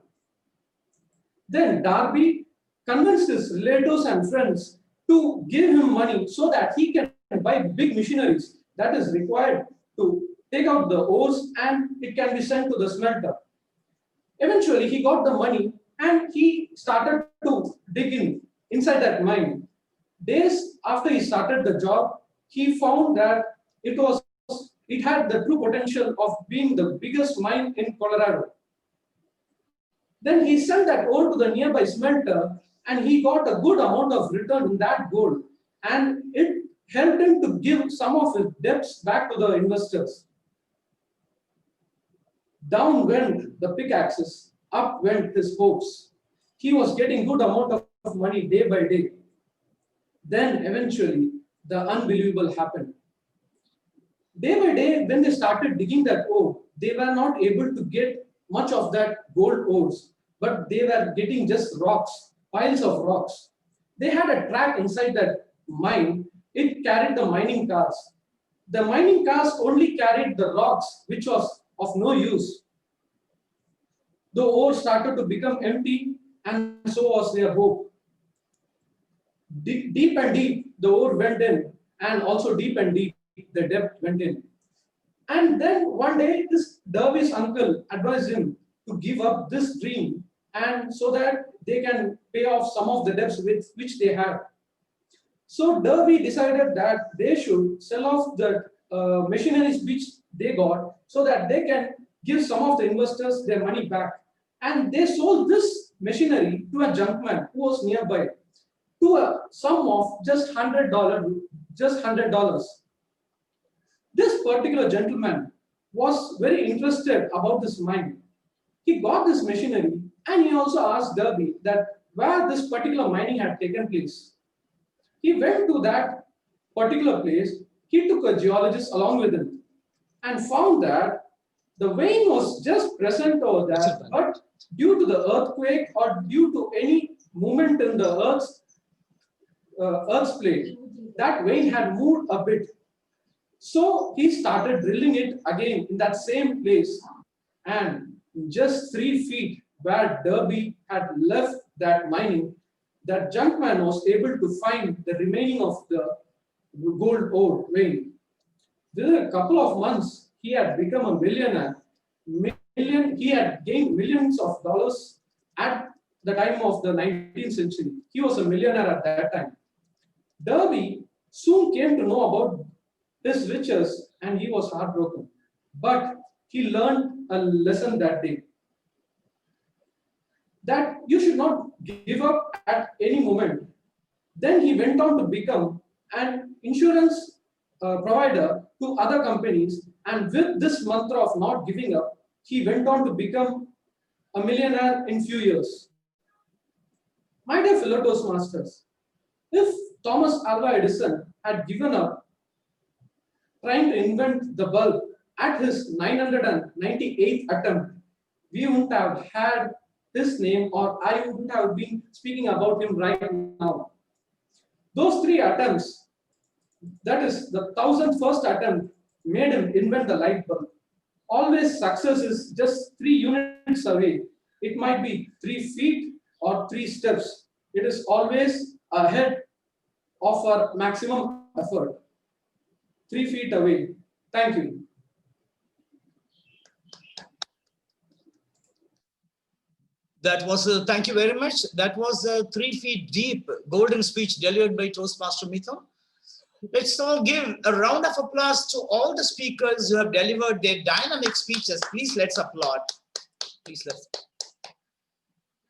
Then Darby convinced his relatives and friends to give him money so that he can buy big machineries that is required to take out the ores and it can be sent to the smelter. Eventually, he got the money and he started to dig inside that mine. Days after he started the job, he found that it had the true potential of being the biggest mine in Colorado. Then he sent that ore to the nearby smelter and he got a good amount of return in that gold, and it helped him to give some of his debts back to the investors. Down went the pickaxes, up went his hopes. He was getting good amount of money day by day. Then eventually the unbelievable happened. Day by day, when they started digging that ore, they were not able to get much of that gold ores, but they were getting just rocks, piles of rocks. They had a track inside that mine. It carried the mining cars. The mining cars only carried the rocks, which was of no use. The ore started to become empty, and so was their hope. Deep and deep, the ore went in, and also deep and deep, the debt went in. And then one day, this Darby's uncle advised him to give up this dream, and so that they can pay off some of the debts which they had. So Darby decided that they should sell off the machineries which they got so that they can give some of the investors their money back. And they sold this machinery to a junkman who was nearby to a sum of just $100. This particular gentleman was very interested about this mine. He got this machinery and he also asked Darby that where this particular mining had taken place. He went to that particular place. He took a geologist along with him and found that the vein was just present over there, but due to the earthquake or due to any movement in the Earth's plate, that vein had moved a bit. So he started drilling it again in that same place, and just 3 feet where Darby had left that mining, that junkman was able to find the remaining of the gold ore vein. Within a couple of months, he had become a millionaire. He had gained millions of dollars at the time of the 19th century. He was a millionaire at that time. Darby soon came to know about his riches and he was heartbroken. But he learned a lesson that day, that you should not give up at any moment. Then he went on to become an insurance provider to other companies, and with this mantra of not giving up, he went on to become a millionaire in few years. My dear fellow Toastmasters, if Thomas Alva Edison had given up trying to invent the bulb at his 998th attempt, we wouldn't have had his name, or I wouldn't have been speaking about him right now. Those 3 attempts, that is the 1,001st attempt, made him invent the light bulb. Always success is just 3 units away. It might be 3 feet or 3 steps. It is always ahead of our maximum effort. 3 feet away. Thank you. That was thank you very much. That was a 3 feet deep golden speech delivered by Toastmaster Mithun. Let's all give a round of applause to all the speakers who have delivered their dynamic speeches. Please let's applaud. Please let's.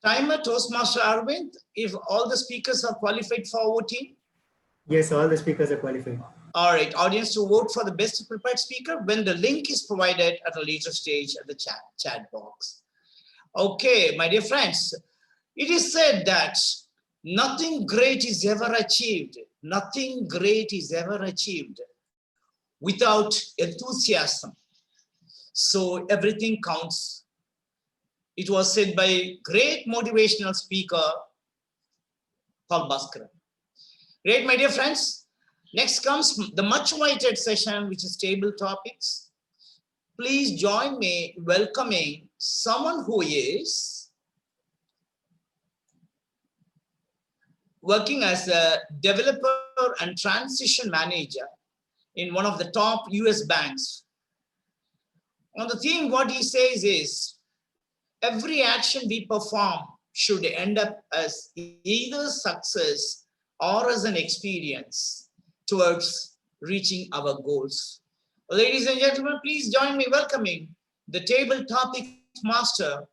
Timer, Toastmaster Arvind, if all the speakers are qualified for voting. Yes, all the speakers are qualified. All right, audience to vote for the best prepared speaker when the link is provided at a later stage at the chat box. Okay, my dear friends, it is said that nothing great is ever achieved. Nothing great is ever achieved without enthusiasm. So everything counts. It was said by great motivational speaker, Paul Bhaskaran. Great, my dear friends. Next comes the much awaited session, which is table topics. Please join me welcoming someone who is working as a developer and transition manager in one of the top US banks. On the theme, what he says is, every action we perform should end up as either success or as an experience towards reaching our goals. Ladies and gentlemen, please join me welcoming the table topic master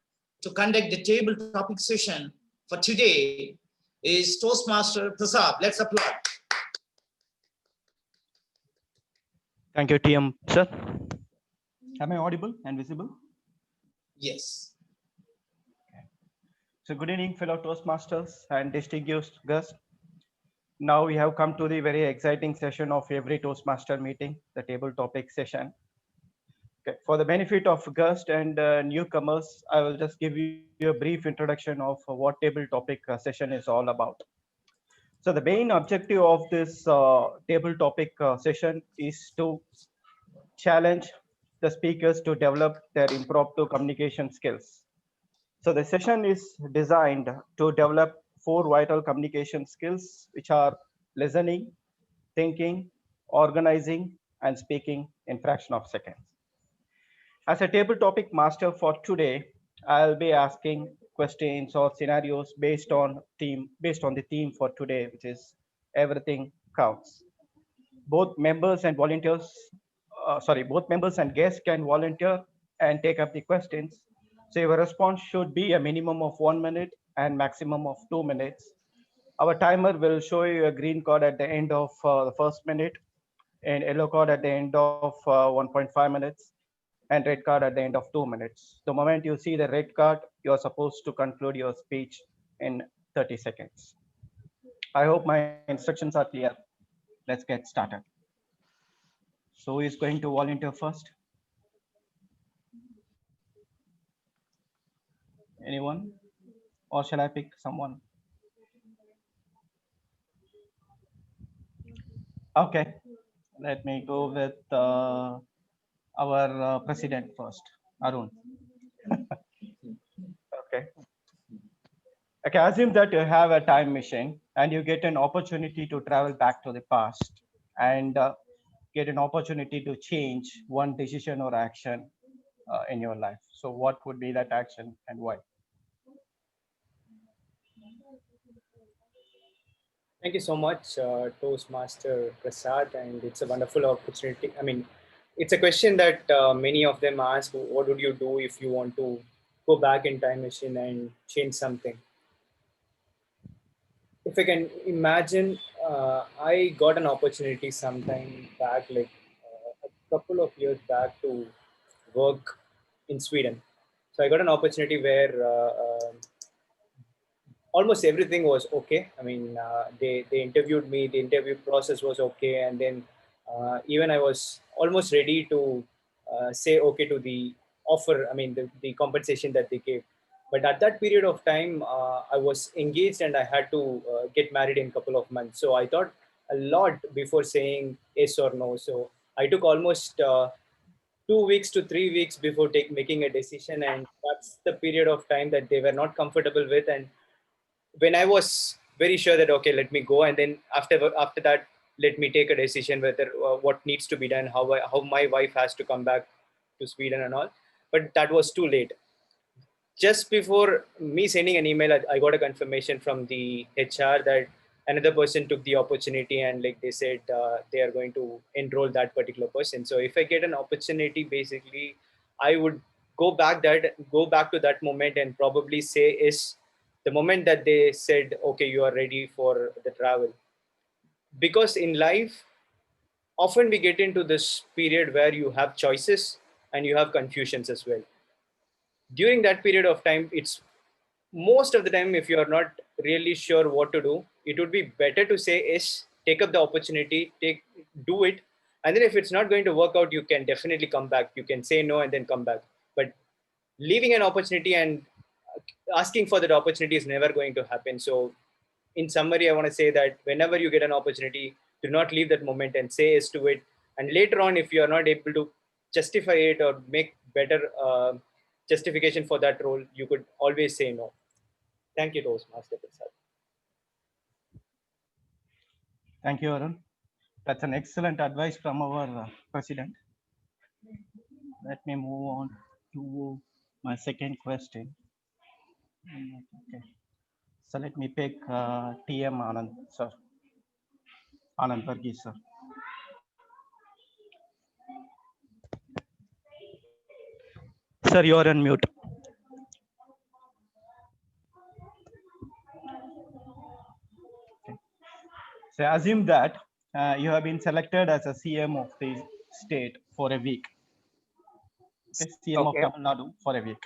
to conduct the table topic session for today is Toastmaster Prasad. Let's applaud. Thank you, TM sir. Am I audible and visible? Yes. Okay. So good evening, fellow Toastmasters and distinguished guests. Now we have come to the very exciting session of every Toastmaster meeting, the table topic session. Okay. For the benefit of guests and newcomers, I will just give you a brief introduction of what table topic session is all about. So the main objective of this table topic session is to challenge the speakers to develop their impromptu communication skills. So the session is designed to develop 4 vital communication skills, which are listening, thinking, organizing, and speaking in fraction of seconds. As a table topic master for today, I'll be asking questions or scenarios based on the theme for today, which is everything counts. Both members and volunteers, both members and guests can volunteer and take up the questions. So your response should be a minimum of 1 minute and maximum of 2 minutes. Our timer will show you a green card at the end of the first minute, and yellow card at the end of 1.5 minutes, and red card at the end of 2 minutes. The moment you see the red card, you're supposed to conclude your speech in 30 seconds. I hope my instructions are clear. Let's get started. So who is going to volunteer first? Anyone? Or shall I pick someone? Okay, let me go with our president first, Arun. Okay. Okay, assume that you have a time machine and you get an opportunity to travel back to the past and get an opportunity to change one decision or action in your life. So what would be that action and why? Thank you so much, Toastmaster Prasad, and it's a wonderful opportunity. I mean, it's a question that many of them ask, what would you do if you want to go back in time machine and change something? If I can imagine, I got an opportunity sometime back, like a couple of years back, to work in Sweden. So I got an opportunity where almost everything was okay. I mean, they interviewed me, the interview process was okay. And then even I was almost ready to say okay to the offer, I mean, the compensation that they gave. But at that period of time, I was engaged and I had to get married in a couple of months. So I thought a lot before saying yes or no. So I took almost 2 weeks to 3 weeks before making a decision. And that's the period of time that they were not comfortable with. And when I was very sure that, okay, let me go. And then after that, let me take a decision whether what needs to be done, how my wife has to come back to Sweden and all. But that was too late. Just before me sending an email, I got a confirmation from the HR that another person took the opportunity and like they said they are going to enroll that particular person. So if I get an opportunity, basically I would go back to that moment and probably say is the moment that they said, okay, you are ready for the travel. Because in life, often we get into this period where you have choices and you have confusions as well. During that period of time, it's most of the time, if you are not really sure what to do, it would be better to say is take up the opportunity, do it. And then if it's not going to work out, you can definitely come back. You can say no and then come back. But leaving an opportunity and asking for that opportunity is never going to happen. So in summary, I want to say that whenever you get an opportunity, do not leave that moment and say yes to it. And later on, if you are not able to justify it or make better justification for that role, you could always say no. Thank you, Toastmaster Prasad. Thank you, Arun. That's an excellent advice from our president. Let me move on to my second question. Okay. So let me pick TM Anand, sir. Anand Varghese, sir. Sir, you are on mute. Okay. So assume that you have been selected as a CM of the state for a week. Okay, CM of Tamil Nadu for a week.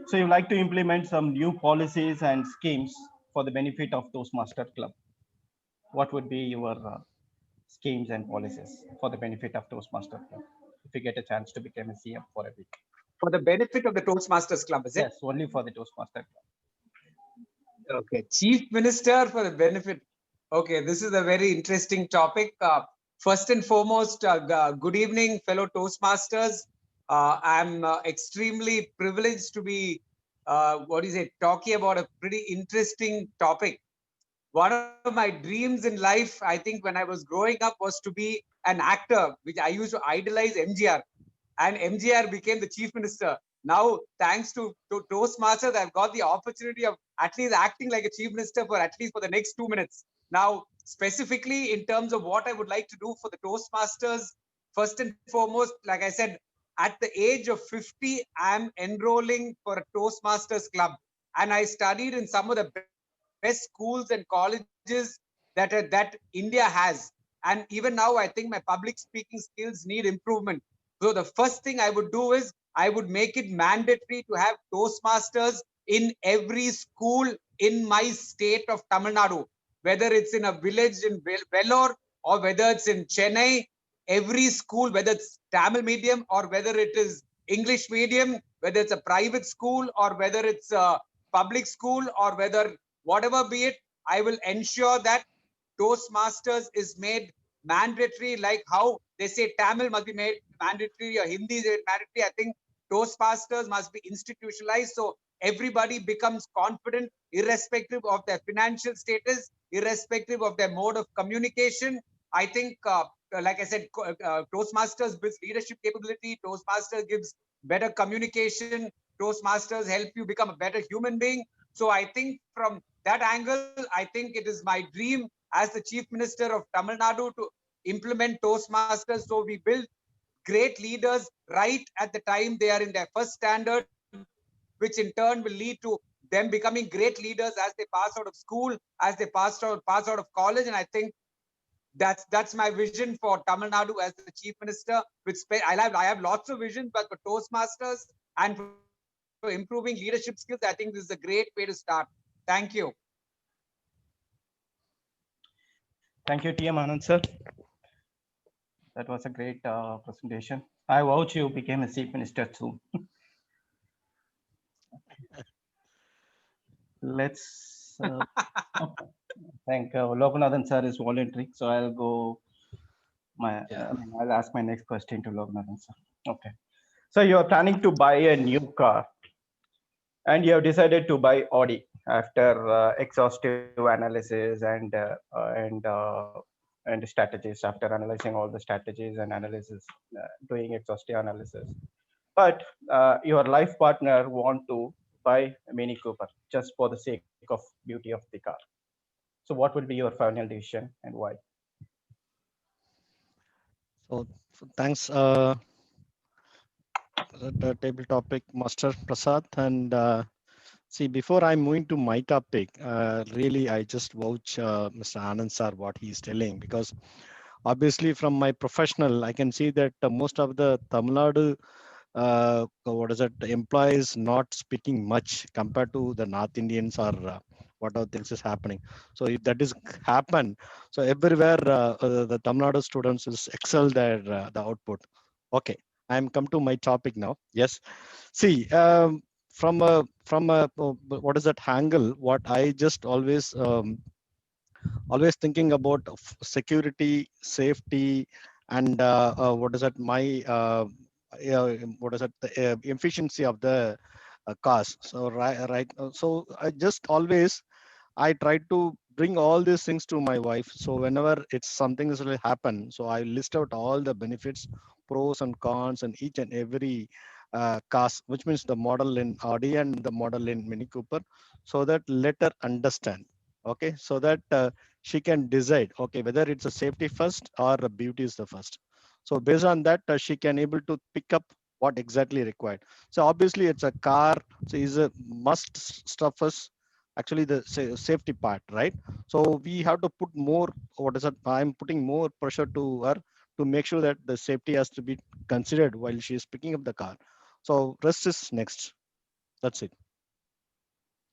So you like to implement some new policies and schemes for the benefit of Toastmaster Club. What would be your schemes and policies for the benefit of Toastmaster Club if you get a chance to become a CM for a week? For the benefit of the Toastmasters Club, is it? Yes, only for the Toastmaster Club. Okay, Chief Minister for the benefit. Okay, this is a very interesting topic. First and foremost, good evening, fellow Toastmasters. I'm extremely privileged to be, talking about a pretty interesting topic. One of my dreams in life, I think when I was growing up, was to be an actor, which I used to idolize MGR. And MGR became the Chief Minister. Now, thanks to Toastmasters, I've got the opportunity of at least acting like a Chief Minister for at least for the next 2 minutes. Now, specifically in terms of what I would like to do for the Toastmasters, first and foremost, like I said, at the age of 50, I'm enrolling for a Toastmasters club. And I studied in some of the best schools and colleges that India has. And even now, I think my public speaking skills need improvement. So the first thing I would do is I would make it mandatory to have Toastmasters in every school in my state of Tamil Nadu, whether it's in a village in Vellore or whether it's in Chennai, every school, whether it's Tamil medium or whether it is English medium, whether it's a private school or whether it's a public school or whether whatever be it, I will ensure that Toastmasters is made mandatory, like how they say Tamil must be made mandatory or Hindi is mandatory. I think Toastmasters must be institutionalized so everybody becomes confident, irrespective of their financial status, irrespective of their mode of communication. I think, like I said, Toastmasters builds leadership capability. Toastmasters gives better communication. Toastmasters help you become a better human being. So I think from that angle, I think it is my dream as the Chief Minister of Tamil Nadu to implement Toastmasters. So we build great leaders right at the time they are in their first standard, which in turn will lead to them becoming great leaders as they pass out of school, as they pass out of college. And I think that's my vision for Tamil Nadu as the Chief Minister. I have lots of visions, but for Toastmasters and for improving leadership skills, I think this is a great way to start. Thank you. Thank you, TM Anand, sir. That was a great presentation. I vouch you became a Chief Minister soon. Let's thank Loganathan sir is voluntary, so I'll go. I'll ask my next question to Loganathan sir. Okay. So you are planning to buy a new car, and you have decided to buy Audi after exhaustive analysis and strategies. After analyzing all the strategies and analysis, doing exhaustive analysis, but your life partner want to buy a Mini Cooper just for the sake of beauty of the car. So what will be your final decision and why? So thanks, the table topic master Prasad. And see, before I'm moving to my topic, really I just vouch Mr. Anand sir what he's telling, because obviously from my professional I can see that most of the Tamil Nadu employees not speaking much compared to the North Indians, or what other things is happening. So if that is happen, so everywhere the Tamil Nadu students is excel their the output. Okay, I'm come to my topic now. Yes, see, from a what is that angle, what I just always thinking about security, safety, and what is that my what is that the efficiency of the cars. So so I just always I try to bring all these things to my wife. So whenever it's something is really happen, so I list out all the benefits, pros and cons, and each and every cars, which means the model in Audi and the model in Mini Cooper, so that let her understand. Okay, so that she can decide, okay, whether it's a safety first or a beauty is the first. So based on that, she can able to pick up what exactly required. So obviously it's a car, so is a must stuff us actually the safety part, right? So we have to put more, what is it, I'm putting more pressure to her to make sure that the safety has to be considered while she is picking up the car. So rest is next. That's it.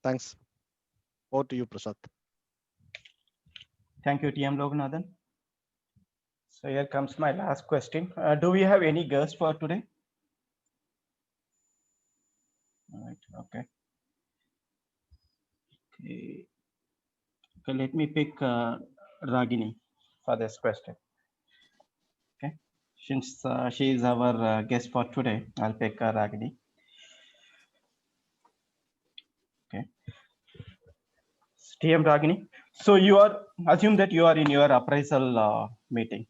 Thanks. Over to you, Prasad. Thank you, TM Loganathan. So here comes my last question. Do we have any guests for today? All right, okay. Okay, let me pick Ragini for this question. Okay, since she is our guest for today, I'll pick Ragini. Okay, TM Ragini. So you are, assume that you are in your appraisal meeting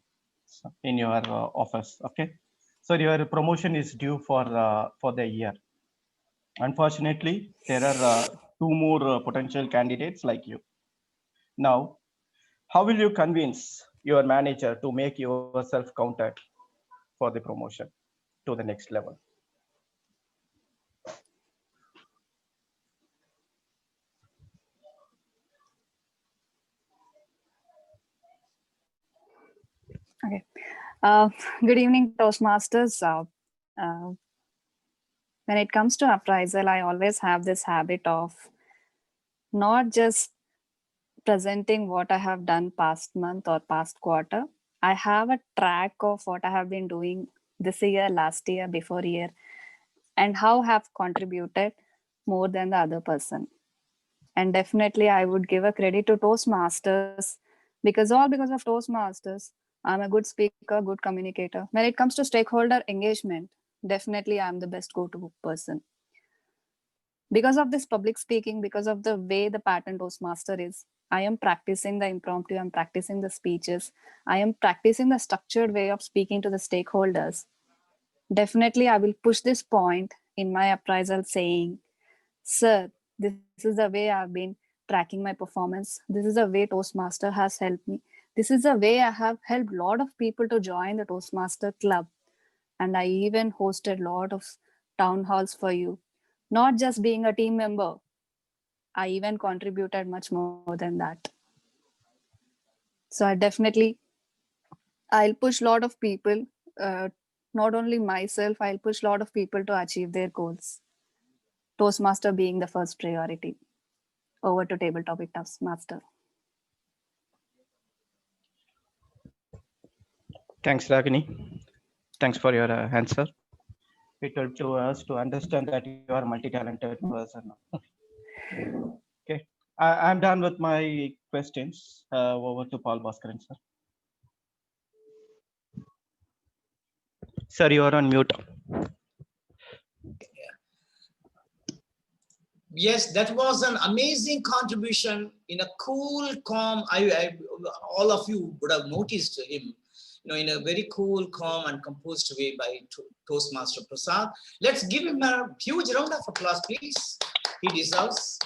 in your office. Okay, so your promotion is due for the year. Unfortunately, there are two more potential candidates like you. Now, how will you convince your manager to make yourself counted for the promotion to the next level? Okay. Good evening, Toastmasters. When it comes to appraisal, I always have this habit of not just presenting what I have done past month or past quarter. I have a track of what I have been doing this year, last year, before year, and how have contributed more than the other person. And definitely I would give a credit to Toastmasters, because of Toastmasters, I'm a good speaker, good communicator. When it comes to stakeholder engagement, definitely I'm the best go-to person. Because of this public speaking, because of the way the pattern Toastmaster is, I am practicing the impromptu, I'm practicing the speeches, I am practicing the structured way of speaking to the stakeholders. Definitely I will push this point in my appraisal saying, sir, this is the way I've been tracking my performance. This is the way Toastmaster has helped me. This is the way I have helped a lot of people to join the Toastmaster club. And I even hosted a lot of town halls for you. Not just being a team member, I even contributed much more than that. So I'll push a lot of people, not only myself, I'll push a lot of people to achieve their goals. Toastmaster being the first priority. Over to table topic Toastmaster. Thanks, Ragini. Thanks for your answer. It helped to us to understand that you are a multi-talented person. Okay, I'm done with my questions. Over to Paul Bhaskaran, sir. Sir, you are on mute. Yes, that was an amazing contribution in a cool, calm. All of you would have noticed him, in a very cool, calm, and composed way by Toastmaster Prasad. Let's give him a huge round of applause, please. He deserves.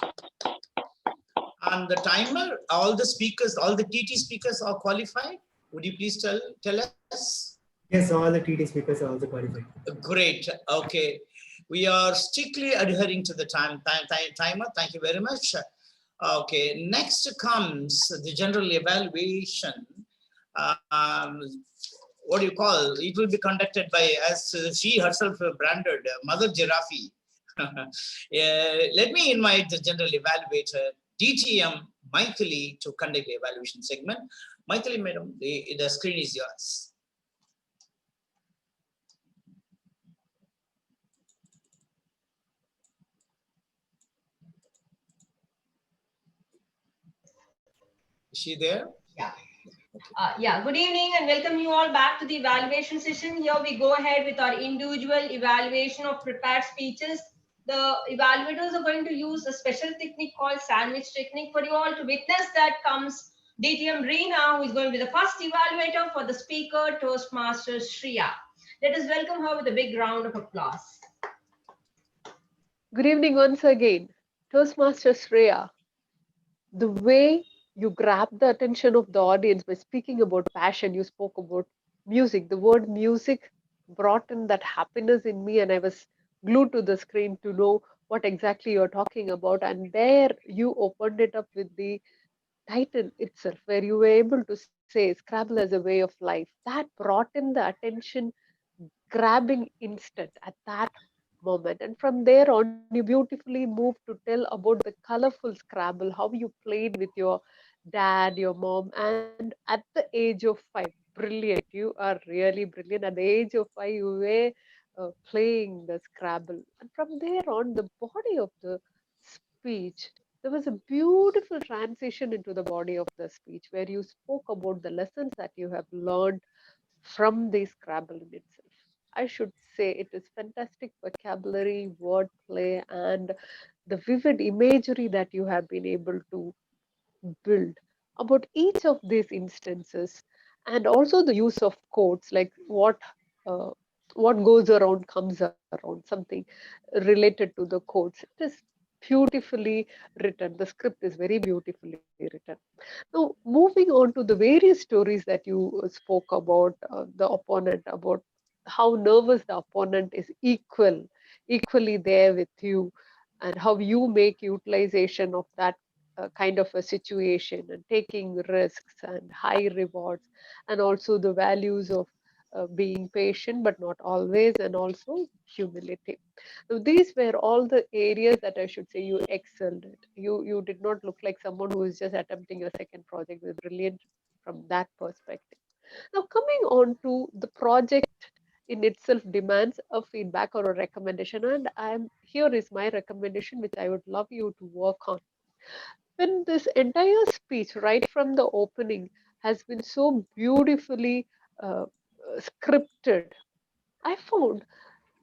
And the timer, all the speakers, all the TT speakers are qualified. Would you please tell us? Yes, all the TT speakers are also qualified. Great. Okay. We are strictly adhering to the timer. Thank you very much. Okay. Next comes the general evaluation. What do you call? It will be conducted by, as she herself branded, Mother Giraffe. Let me invite the general evaluator, DTM Maithili, to conduct the evaluation segment. Maithili, madam, the screen is yours. Is she there? Yeah. Yeah, good evening and welcome you all back to the evaluation session. Here we go ahead with our individual evaluation of prepared speeches. The evaluators are going to use a special technique called sandwich technique. For you all to witness that comes DTM Reena, who is going to be the first evaluator for the speaker, Toastmaster Shreya. Let us welcome her with a big round of applause. Good evening once again. Toastmaster Shreya, the way you grabbed the attention of the audience by speaking about passion, you spoke about music. The word music brought in that happiness in me, and I was glued to the screen to know what exactly you're talking about. And there you opened it up with the title itself, where you were able to say Scrabble as a way of life. That brought in the attention grabbing instant at that moment. And from there on, you beautifully moved to tell about the colorful Scrabble, how you played with your dad, your mom, and at the age of 5, brilliant. You are really brilliant. At the age of 5, you were playing the Scrabble. And from there on, the body of the speech, there was a beautiful transition into the body of the speech where you spoke about the lessons that you have learned from the Scrabble in itself. I should say it is fantastic vocabulary, wordplay, and the vivid imagery that you have been able to build about each of these instances, and also the use of quotes, like what goes around comes around, something related to the quotes. It is beautifully written. The script is very beautifully written. Now, moving on to the various stories that you spoke about, the opponent, about how nervous the opponent is equally there with you, and how you make utilization of that kind of a situation and taking risks and high rewards, and also the values of being patient but not always, and also humility. So these were all the areas that I should say you excelled at. You did not look like someone who is just attempting a second project. With brilliant from that perspective. Now coming on to the project in itself demands a feedback or a recommendation, and here is my recommendation which I would love you to work on. When this entire speech right from the opening has been so beautifully scripted, I found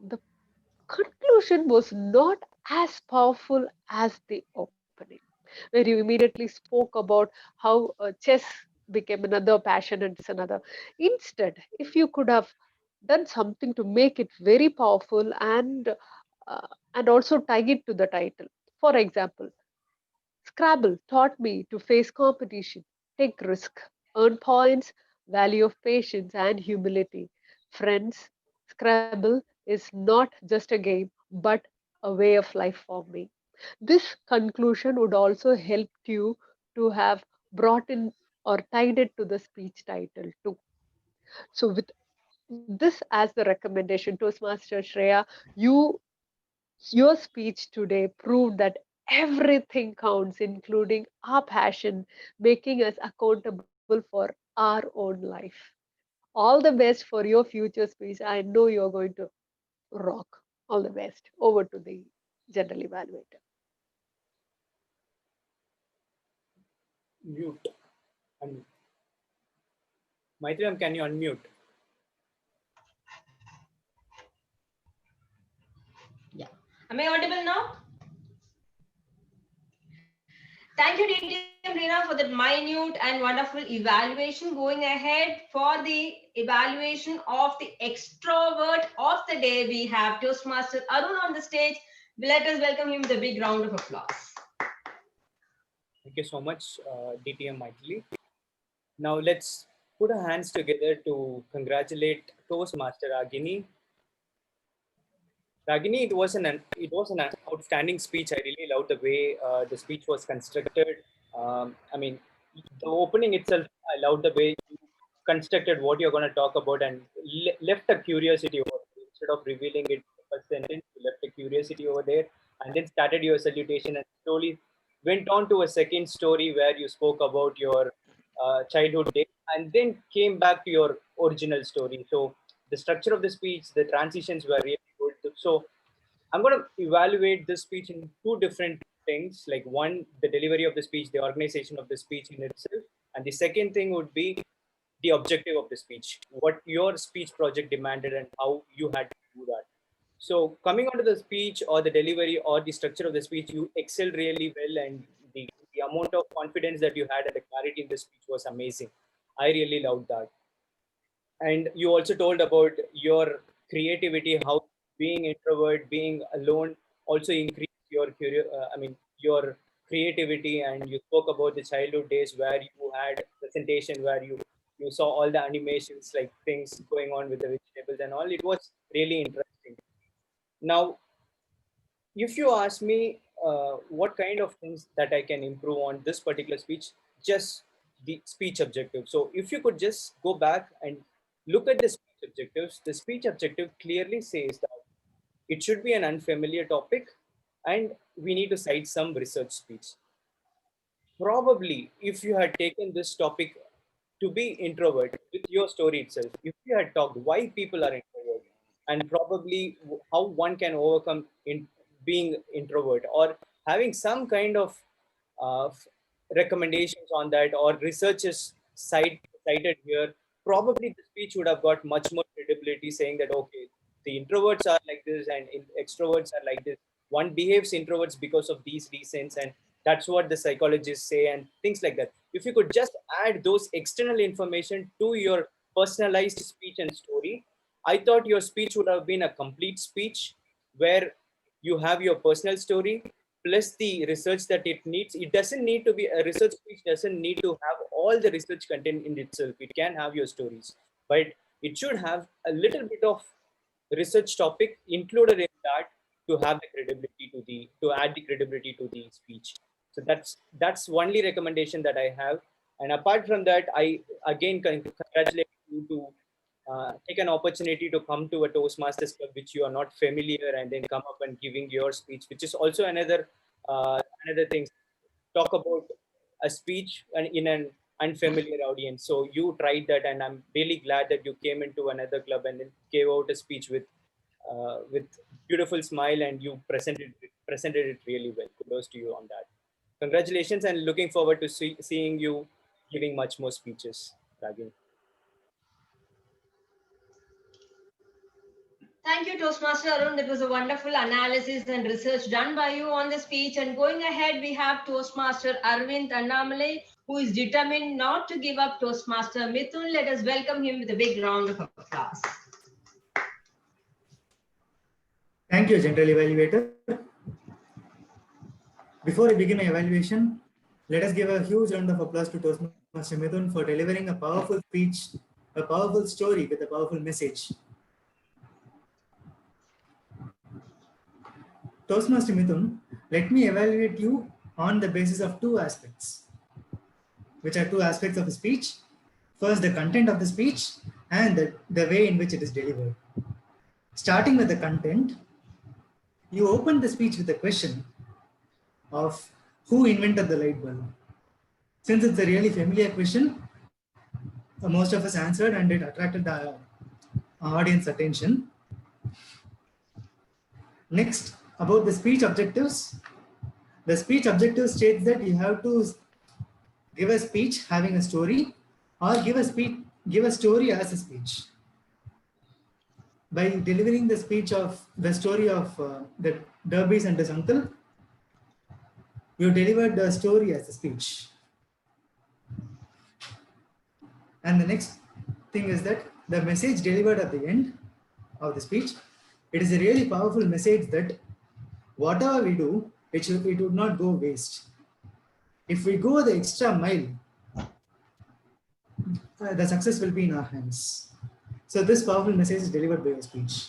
the conclusion was not as powerful as the opening, where you immediately spoke about how chess became another passion and it's another. Instead, if you could have done something to make it very powerful and also tie it to the title. For example, Scrabble taught me to face competition, take risk, earn points, value of patience and humility. Friends, Scrabble is not just a game, but a way of life for me. This conclusion would also help you to have brought in or tied it to the speech title too. So with this as the recommendation, Toastmaster Shreya, your speech today proved that everything counts, including our passion, making us accountable for our own life. All the best for your future speech. I know you're going to rock. All the best. Over to the general evaluator. Mute. Maithili, can you unmute? Yeah. Am I audible now? Thank you, DTM Reena, for that minute and wonderful evaluation. Going ahead for the evaluation of the extrovert of the day, we have Toastmaster Arun on the stage. Let us welcome him with a big round of applause. Thank you so much, DTM Maithili. Now let's put our hands together to congratulate Toastmaster Ragini. Ragini, it was an outstanding speech. I really loved the way the speech was constructed. I mean, the opening itself, I loved the way you constructed what you're going to talk about and left a curiosity over there. Instead of revealing it in the first sentence, you left a curiosity over there and then started your salutation and slowly went on to a second story where you spoke about your childhood days and then came back to your original story. So the structure of the speech, the transitions were really good. So I'm going to evaluate this speech in two different things. Like one, the delivery of the speech, the organization of the speech in itself. And the second thing would be the objective of the speech, what your speech project demanded and how you had to do that. So coming onto the speech or the delivery or the structure of the speech, you excelled really well, and the amount of confidence that you had and the clarity in the speech was amazing. I really loved that. And you also told about your creativity, how being introvert, being alone also increased your your creativity. And you spoke about the childhood days where you had presentation where you saw all the animations, like things going on with the vegetables and all. It was really interesting. Now, if you ask me what kind of things that I can improve on this particular speech, just the speech objective. So if you could just go back and look at the speech objectives, the speech objective clearly says that it should be an unfamiliar topic and we need to cite some research speech. Probably if you had taken this topic to be introvert with your story itself, if you had talked why people are introvert and probably how one can overcome in being introvert, or having some kind of uh, recommendations on that or researchers cited here, probably the speech would have got much more credibility, saying that okay, the introverts are like this and extroverts are like this. One behaves introverts because of these reasons, and that's what the psychologists say and things like that. If you could just add those external information to your personalized speech and story, I thought your speech would have been a complete speech where you have your personal story plus the research that it needs. It doesn't need to be a research speech, doesn't need to have all the research content in itself. It can have your stories, but it should have a little bit of research topic included in that to have the credibility to add the credibility to the speech. So that's only recommendation that I have. And apart from that, I again congratulate you to take an opportunity to come to a Toastmasters club which you are not familiar, and then come up and giving your speech, which is also another thing. Talk about a speech in an unfamiliar audience. So you tried that, and I'm really glad that you came into another club and then gave out a speech with beautiful smile, and you presented it really well. Kudos to you on that. Congratulations, and looking forward to seeing you giving much more speeches, Ragini. Thank you, Toastmaster Arun. That was a wonderful analysis and research done by you on the speech. And going ahead, we have Toastmaster Arvind Annamalai, who is determined not to give up Toastmaster Mithun. Let us welcome him with a big round of applause. Thank you, General Evaluator. Before I begin my evaluation, let us give a huge round of applause to Toastmaster Mithun for delivering a powerful speech, a powerful story with a powerful message. Toastmaster Mithun, let me evaluate you on the basis of two aspects, which are two aspects of the speech. First, the content of the speech and the way in which it is delivered. Starting with the content, you opened the speech with a question of who invented the light bulb. Since it's a really familiar question, most of us answered and it attracted the audience attention. Next, about the speech objectives. The speech objective states that you have to give a speech having a story, or give a story as a speech. By delivering the story of the dervish and his uncle, you delivered the story as a speech. And the next thing is that the message delivered at the end of the speech, it is a really powerful message that whatever we do, it would not go waste. If we go the extra mile, the success will be in our hands. So this powerful message is delivered by your speech.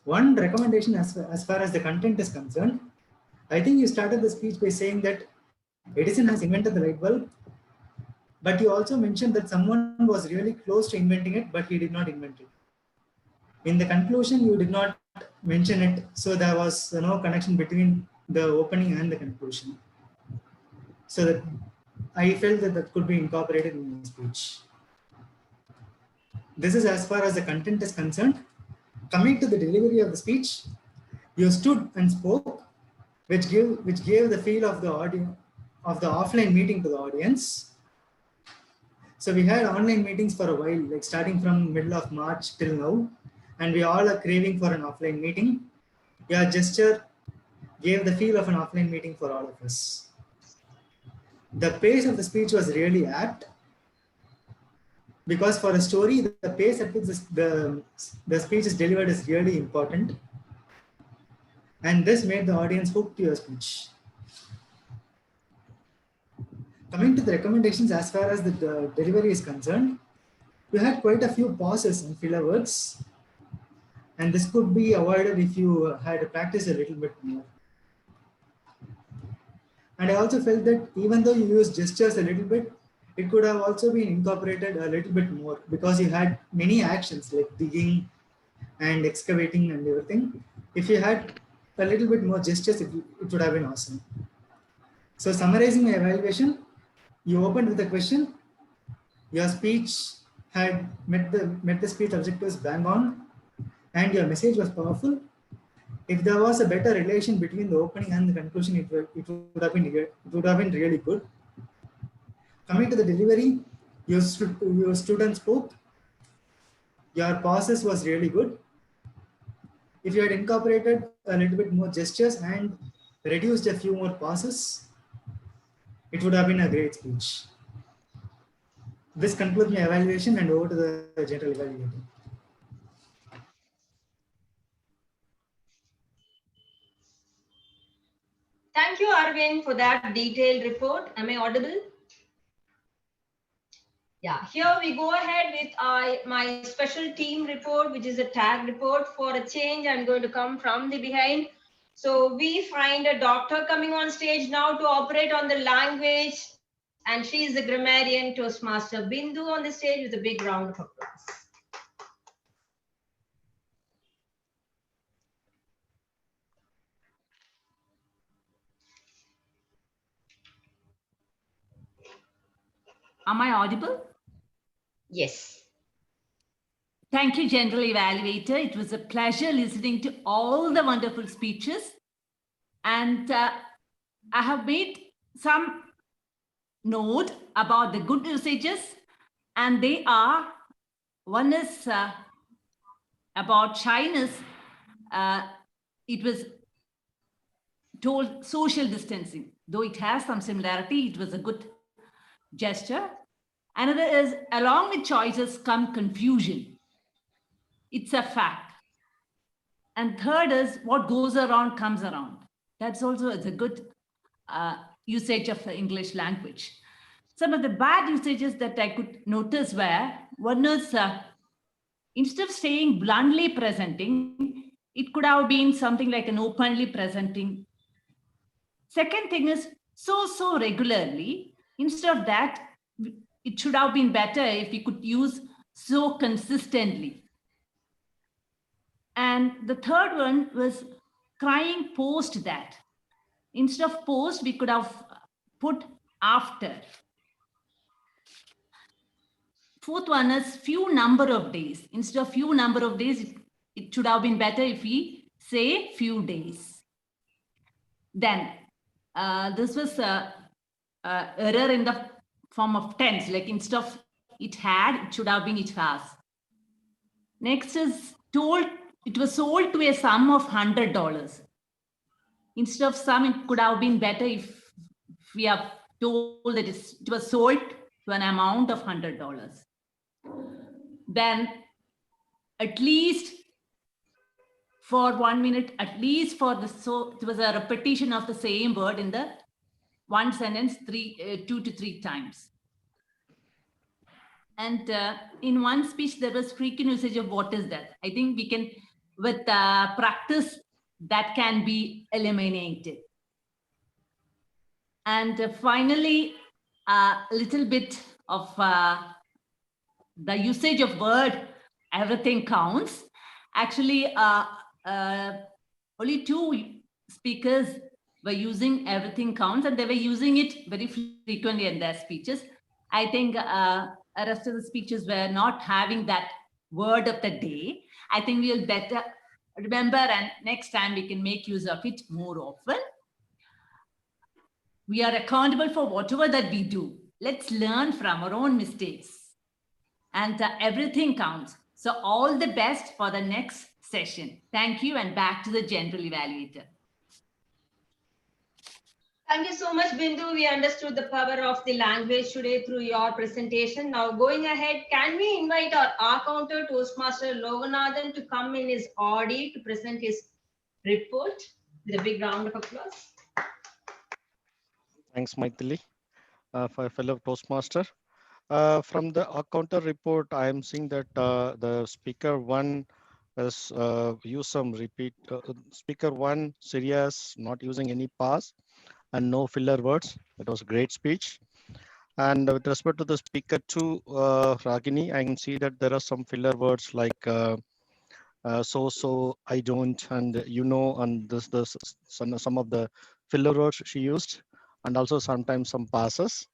One recommendation as far as the content is concerned, I think you started the speech by saying that Edison has invented the light bulb, but you also mentioned that someone was really close to inventing it, but he did not invent it. In the conclusion, you did not mention it, so there was no connection between the opening and the conclusion. So that I felt that could be incorporated in my speech. This is as far as the content is concerned. Coming to the delivery of the speech, you stood and spoke, which gave the feel of the audience of the offline meeting to the audience. So we had online meetings for a while, like starting from middle of March till now, and we all are craving for an offline meeting. Your gesture gave the feel of an offline meeting for all of us. The pace of the speech was really apt, because for a story, the pace at which the speech is delivered is really important. And this made the audience hooked to your speech. Coming to the recommendations as far as the delivery is concerned, you had quite a few pauses and filler words. And this could be avoided if you had practiced a little bit more. And I also felt that even though you used gestures a little bit, it could have also been incorporated a little bit more, because you had many actions like digging and excavating and everything. If you had a little bit more gestures, it would have been awesome. So summarizing my evaluation, you opened with a question. Your speech had met the speech objectives bang on, and your message was powerful. If there was a better relation between the opening and the conclusion, it would have been really good. Coming to the delivery, your student spoke. Your pauses was really good. If you had incorporated a little bit more gestures and reduced a few more pauses, it would have been a great speech. This concludes my evaluation, and over to the general evaluator. Thank you, Arvind, for that detailed report. Am I audible? Yeah, here we go ahead with my special team report, which is a tag report. For a change, I'm going to come from the behind. So we find a doctor coming on stage now to operate on the language, and she is the grammarian Toastmaster Bindu on the stage with a big round of applause. Am I audible? Yes. Thank you, General Evaluator. It was a pleasure listening to all the wonderful speeches. And I have made some note about the good usages. And they are, one is about shyness. It was told social distancing. Though it has some similarity, it was a good gesture. Another is, along with choices come confusion. It's a fact. And third is, what goes around comes around. That's also a good usage of the English language. Some of the bad usages that I could notice were, one is, instead of saying bluntly presenting, it could have been something like an openly presenting. Second thing is, so regularly. Instead of that, it should have been better if we could use so consistently. And the third one was crying post that. Instead of post, we could have put after. Fourth one is few number of days. Instead of few number of days, it should have been better if we say few days. Then this was error in the form of tense, like instead of it had, it should have been it has. Next is told, it was sold to a sum of $100. Instead of sum, it could have been better if we have told that it was sold to an amount of $100. Then at least for 1 minute, at least for the, so it was a repetition of the same word in the one sentence 2 to 3 times. And in one speech, there was frequent usage of what is that. I think we can, with practice, that can be eliminated. And finally, a little bit of the usage of word, everything counts. Actually, only 2 speakers were using everything counts, and they were using it very frequently in their speeches. I think the rest of the speeches were not having that word of the day. I think we'll better remember, and next time we can make use of it more often. We are accountable for whatever that we do. Let's learn from our own mistakes. And everything counts. So all the best for the next session. Thank you, and back to the general evaluator. Thank you so much, Bindu. We understood the power of the language today through your presentation. Now, going ahead, can we invite our R-Counter Toastmaster Loganathan to come in his Audi to present his report with a big round of applause? Thanks, Maithili, for fellow Toastmaster. From the R-Counter report, I am seeing that the speaker 1 has used some repeat. Speaker 1, serious, not using any pause and no filler words. It was a great speech. And with respect to the speaker 2, Ragini, I can see that there are some filler words like so, I don't, and you know, and some of the filler words she used, and also sometimes some passes.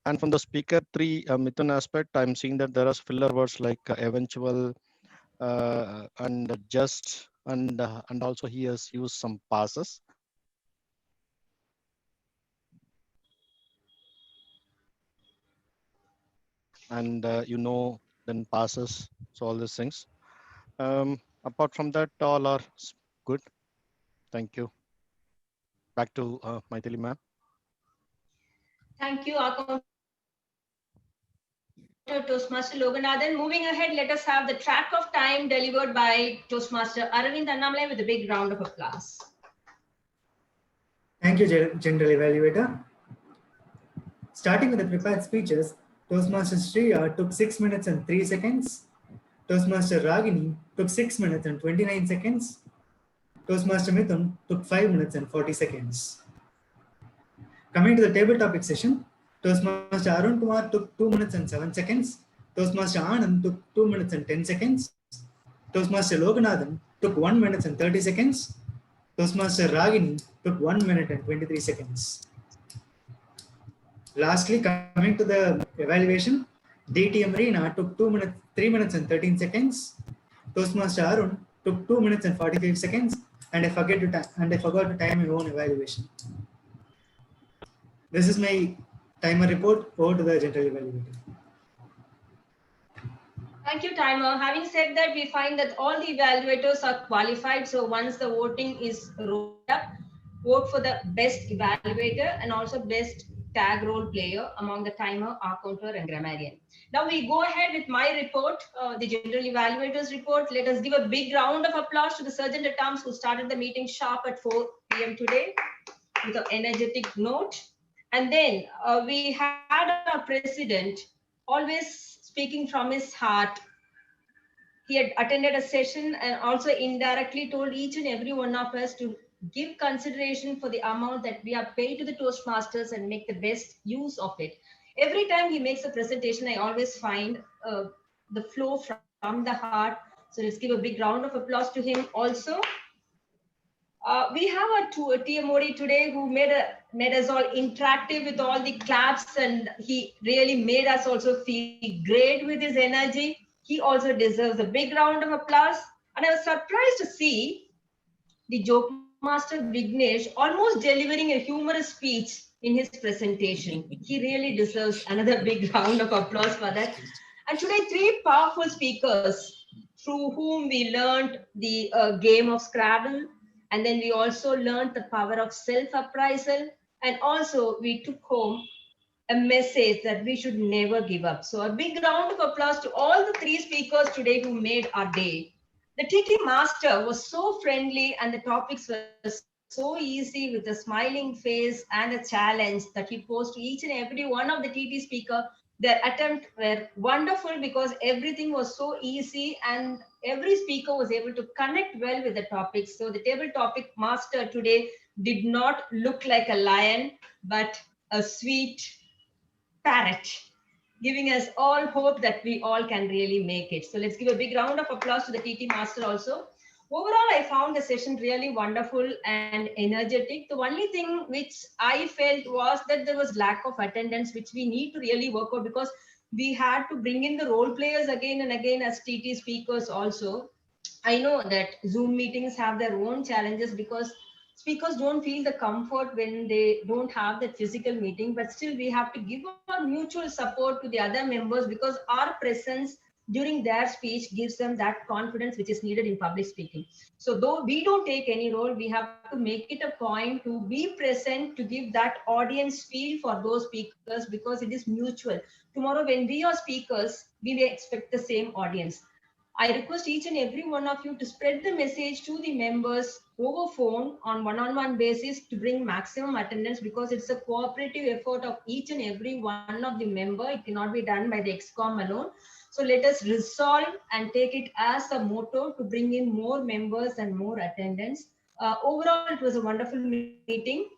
And from the speaker 3, Mithun aspect, I'm seeing that there are filler words like eventual and just, and also he has used some passes. And you know, then passes, so all these things. Apart from that, all are good. Thank you. Back to Maithili ma'am. Thank you, Toastmaster Loganathan. Moving ahead, let us have the track of time delivered by Toastmaster Aravind Annamalai with a big round of applause. Thank you, General Evaluator. Starting with the prepared speeches, Toastmaster Shriya took 6 minutes and 3 seconds. Toastmaster Ragini took 6 minutes and 29 seconds. Toastmaster Mithun took 5 minutes and 40 seconds. Coming to the table topic session, Toastmaster Arun Kumar took 2 minutes and 7 seconds. Toastmaster Anand took 2 minutes and 10 seconds. Toastmaster Loganathan took 1 minute and 30 seconds. Toastmaster Ragini took 1 minute and 23 seconds. Lastly, coming to the evaluation, DTM Reena took 3 minutes and 13 seconds. Toastmaster Arun took 2 minutes and 45 seconds, and I forgot to time my own evaluation. This is my timer report. Over to the general evaluator. Thank you, Timer. Having said that, we find that all the evaluators are qualified. So once the voting is rolled up, vote for the best evaluator and also best tag role player among the Timer, R-Counter, and Grammarian. Now we go ahead with my report, the general evaluators report. Let us give a big round of applause to the Sergeant at Arms who started the meeting sharp at 4 p.m. today with an energetic note. And then we had our president always speaking from his heart. He had attended a session and also indirectly told each and every one of us to give consideration for the amount that we are paid to the Toastmasters and make the best use of it. Every time he makes a presentation, I always find the flow from the heart. So let's give a big round of applause to him also. We have a TMOD today who made us all interactive with all the claps, and he really made us also feel great with his energy. He also deserves a big round of applause. And I was surprised to see the joke master Vignesh almost delivering a humorous speech in his presentation. He really deserves another big round of applause for that. And today, 3 powerful speakers through whom we learned the game of Scrabble. And then we also learned the power of self-appraisal. And also we took home a message that we should never give up. So a big round of applause to all the 3 speakers today who made our day. The TT Master was so friendly and the topics were so easy with a smiling face and a challenge that he posed to each and every one of the TT speaker. Their attempt were wonderful because everything was so easy and every speaker was able to connect well with the topic. So the table topic master today did not look like a lion, but a sweet parrot, giving us all hope that we all can really make it. So let's give a big round of applause to the TT master also. Overall, I found the session really wonderful and energetic. The only thing which I felt was that there was lack of attendance, which we need to really work out, because we had to bring in the role players again and again as TT speakers also. I know that Zoom meetings have their own challenges because speakers don't feel the comfort when they don't have that physical meeting, but still we have to give our mutual support to the other members, because our presence during their speech gives them that confidence which is needed in public speaking. So though we don't take any role, we have to make it a point to be present, to give that audience feel for those speakers, because it is mutual. Tomorrow when we are speakers, we may expect the same audience. I request each and every one of you to spread the message to the members over phone on one-on-one basis to bring maximum attendance, because it's a cooperative effort of each and every one of the member. It cannot be done by the ExCom alone. So let us resolve and take it as a motto to bring in more members and more attendance. Overall, it was a wonderful meeting.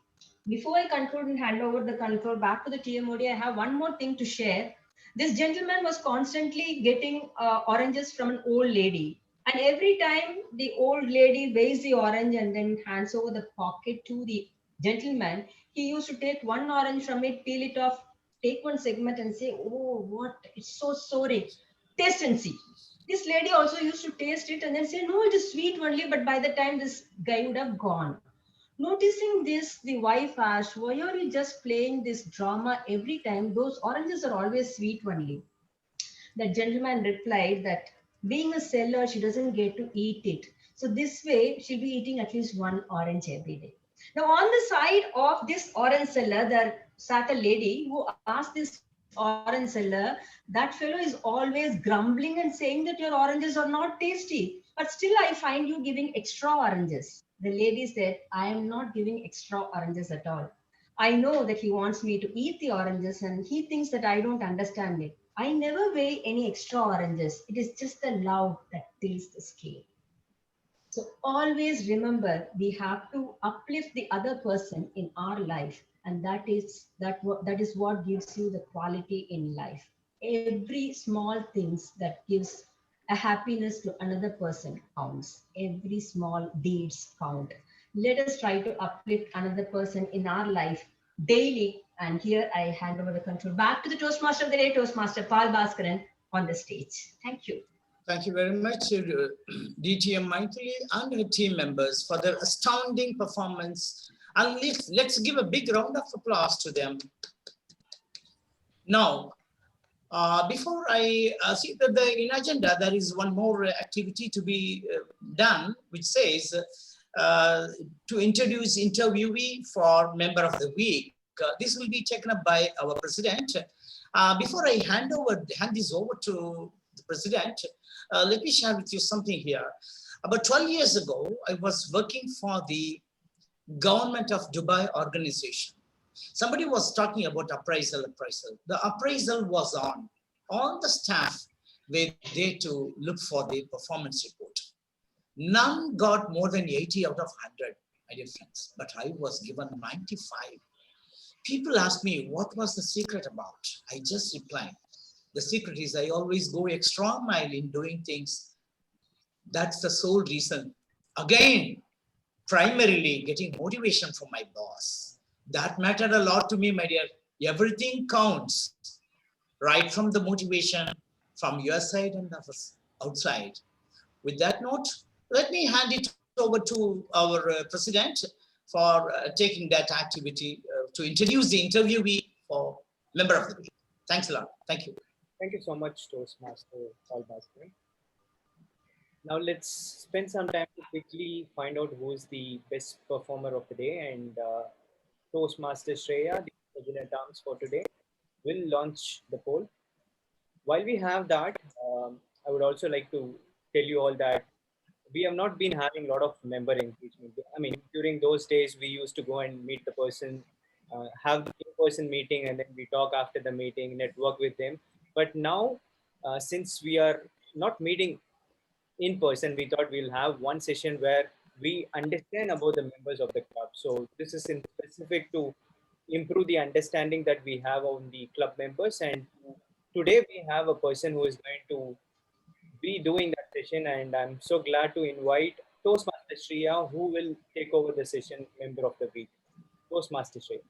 Before I conclude and hand over the control back to the TMOD, I have one more thing to share. This gentleman was constantly getting oranges from an old lady. And every time the old lady weighs the orange and then hands over the pocket to the gentleman, he used to take one orange from it, peel it off, take one segment and say, oh, what, it's so sorry. Taste and see. This lady also used to taste it and then say, no, it is sweet only. But by the time this guy would have gone. Noticing this, the wife asked, why are you just playing this drama every time? Those oranges are always sweet only. The gentleman replied that being a seller, she doesn't get to eat it. So this way, she'll be eating at least one orange every day. Now, on the side of this orange seller, there sat a lady who asked this orange seller, that fellow is always grumbling and saying that your oranges are not tasty, but still I find you giving extra oranges. The lady said, I am not giving extra oranges at all. I know that he wants me to eat the oranges and he thinks that I don't understand it. I never weigh any extra oranges. It is just the love that tilts the scale. So always remember, we have to uplift the other person in our life. And that is what gives you the quality in life. Every small things that gives a happiness to another person counts. Every small deeds count. Let us try to uplift another person in our life daily. And here I hand over the control back to the Toastmaster of the day, Toastmaster Pal Bhaskaran, on the stage. Thank you. Thank you very much, DTM Maithili and her team members for their astounding performance. And let's give a big round of applause to them. Now, before I see that in agenda, there is one more activity to be done, which says to introduce interviewee for Member of the Week. This will be taken up by our President. Before I hand this over to the President, let me share with you something here. About 12 years ago, I was working for the Government of Dubai organization. Somebody was talking about appraisal. The appraisal was on. All the staff were there to look for the performance report. None got more than 80 out of 100, my dear friends, but I was given 95. People ask me, what was the secret about? I just replied, the secret is I always go extra mile in doing things. That's the sole reason. Again, primarily getting motivation from my boss. That mattered a lot to me, my dear. Everything counts, right from the motivation from your side and outside. With that note, let me hand it over to our President for taking that activity to introduce the interviewee for Member of the Week. Thanks a lot. Thank you. Thank you so much, Toastmaster Pal Bhaskaran. Now let's spend some time to quickly find out who is the best performer of the day, and Toastmaster Shreya, the President Arms for today, will launch the poll. While we have that, I would also like to tell you all that we have not been having a lot of member engagement. I mean, during those days, we used to go and meet the person, have the in-person meeting, and then we talk after the meeting, network with them. But now, since we are not meeting in person, we thought we'll have one session where we understand about the members of the club. So this is in specific to improve the understanding that we have on the club members. And today we have a person who is going to be doing that session, and I'm so glad to invite Toastmaster Shreya, who will take over the session member of the week. Toastmaster Shreya.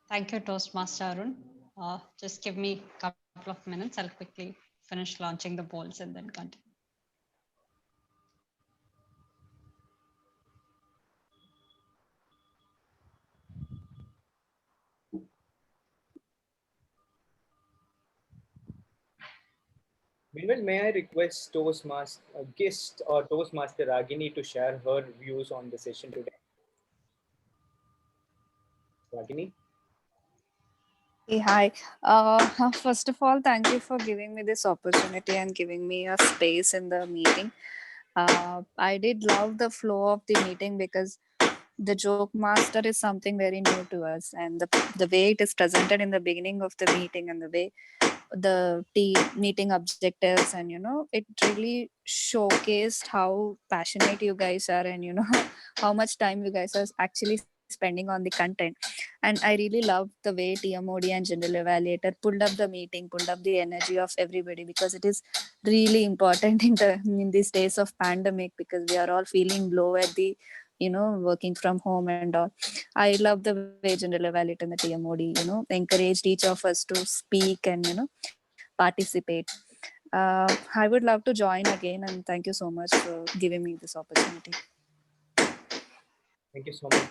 Thank you, Toastmaster Arun. Just give me a couple of minutes. I'll quickly finish launching the polls and then continue. Meanwhile, may I request Toastmaster guest or Toastmaster Ragini to share her views on the session today? Ragini? Hey, hi. First of all, thank you for giving me this opportunity and giving me a space in the meeting. I did love the flow of the meeting because the joke master is something very new to us, and the way it is presented in the beginning of the meeting and the way the meeting objectives, and it really showcased how passionate you guys are, and how much time you guys are actually spending on the content. And I really loved the way TMOD and general evaluator pulled up the meeting, pulled up the energy of everybody, because it is really important in these days of pandemic, because we are all feeling low at the working from home and all. I love the way general evaluator and the TMOD encouraged each of us to speak and participate. I would love to join again, and thank you so much for giving me this opportunity. Thank you so much.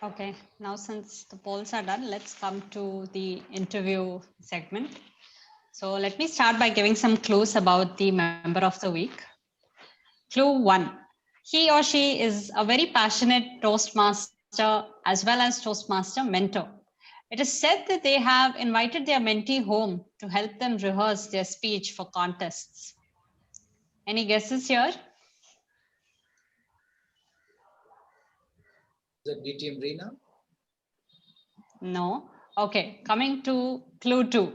Okay, now since the polls are done, let's come to the interview segment. So let me start by giving some clues about the member of the week. Clue 1. He or she is a very passionate Toastmaster as well as Toastmaster mentor. It is said that they have invited their mentee home to help them rehearse their speech for contests. Any guesses here? Is it DTM Reena? No. Okay, coming to clue 2.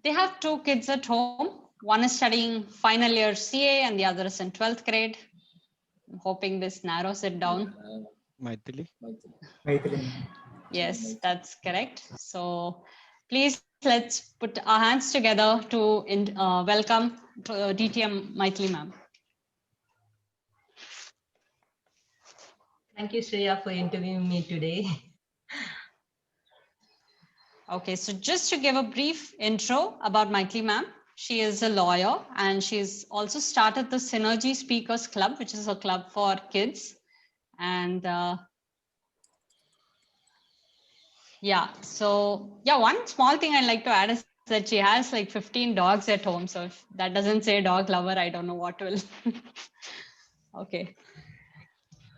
They have 2 kids at home. One is studying final year CA and the other is in 12th grade. I'm hoping this narrows it down. Maithili. Yes, that's correct. So please let's put our hands together to welcome DTM Maithili ma'am. Thank you, Shreya, for interviewing me today. Okay, so just to give a brief intro about Maithili ma'am, she is a lawyer and she's also started the Synergy Speakers Club, which is a club for kids. And one small thing I'd like to add is that she has like 15 dogs at home. So if that doesn't say dog lover, I don't know what will. Okay.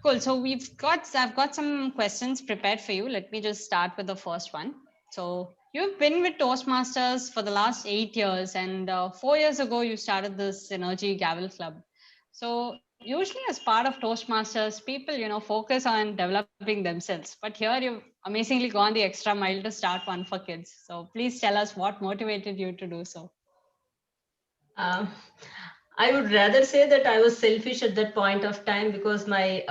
Cool. So I've got some questions prepared for you. Let me just start with the first one. So you've been with Toastmasters for the last 8 years, and 4 years ago you started this Synergy Gavel Club. So usually as part of Toastmasters, people focus on developing themselves, but here you've amazingly gone the extra mile to start one for kids. So please tell us what motivated you to do so. I would rather say that I was selfish at that point of time, because my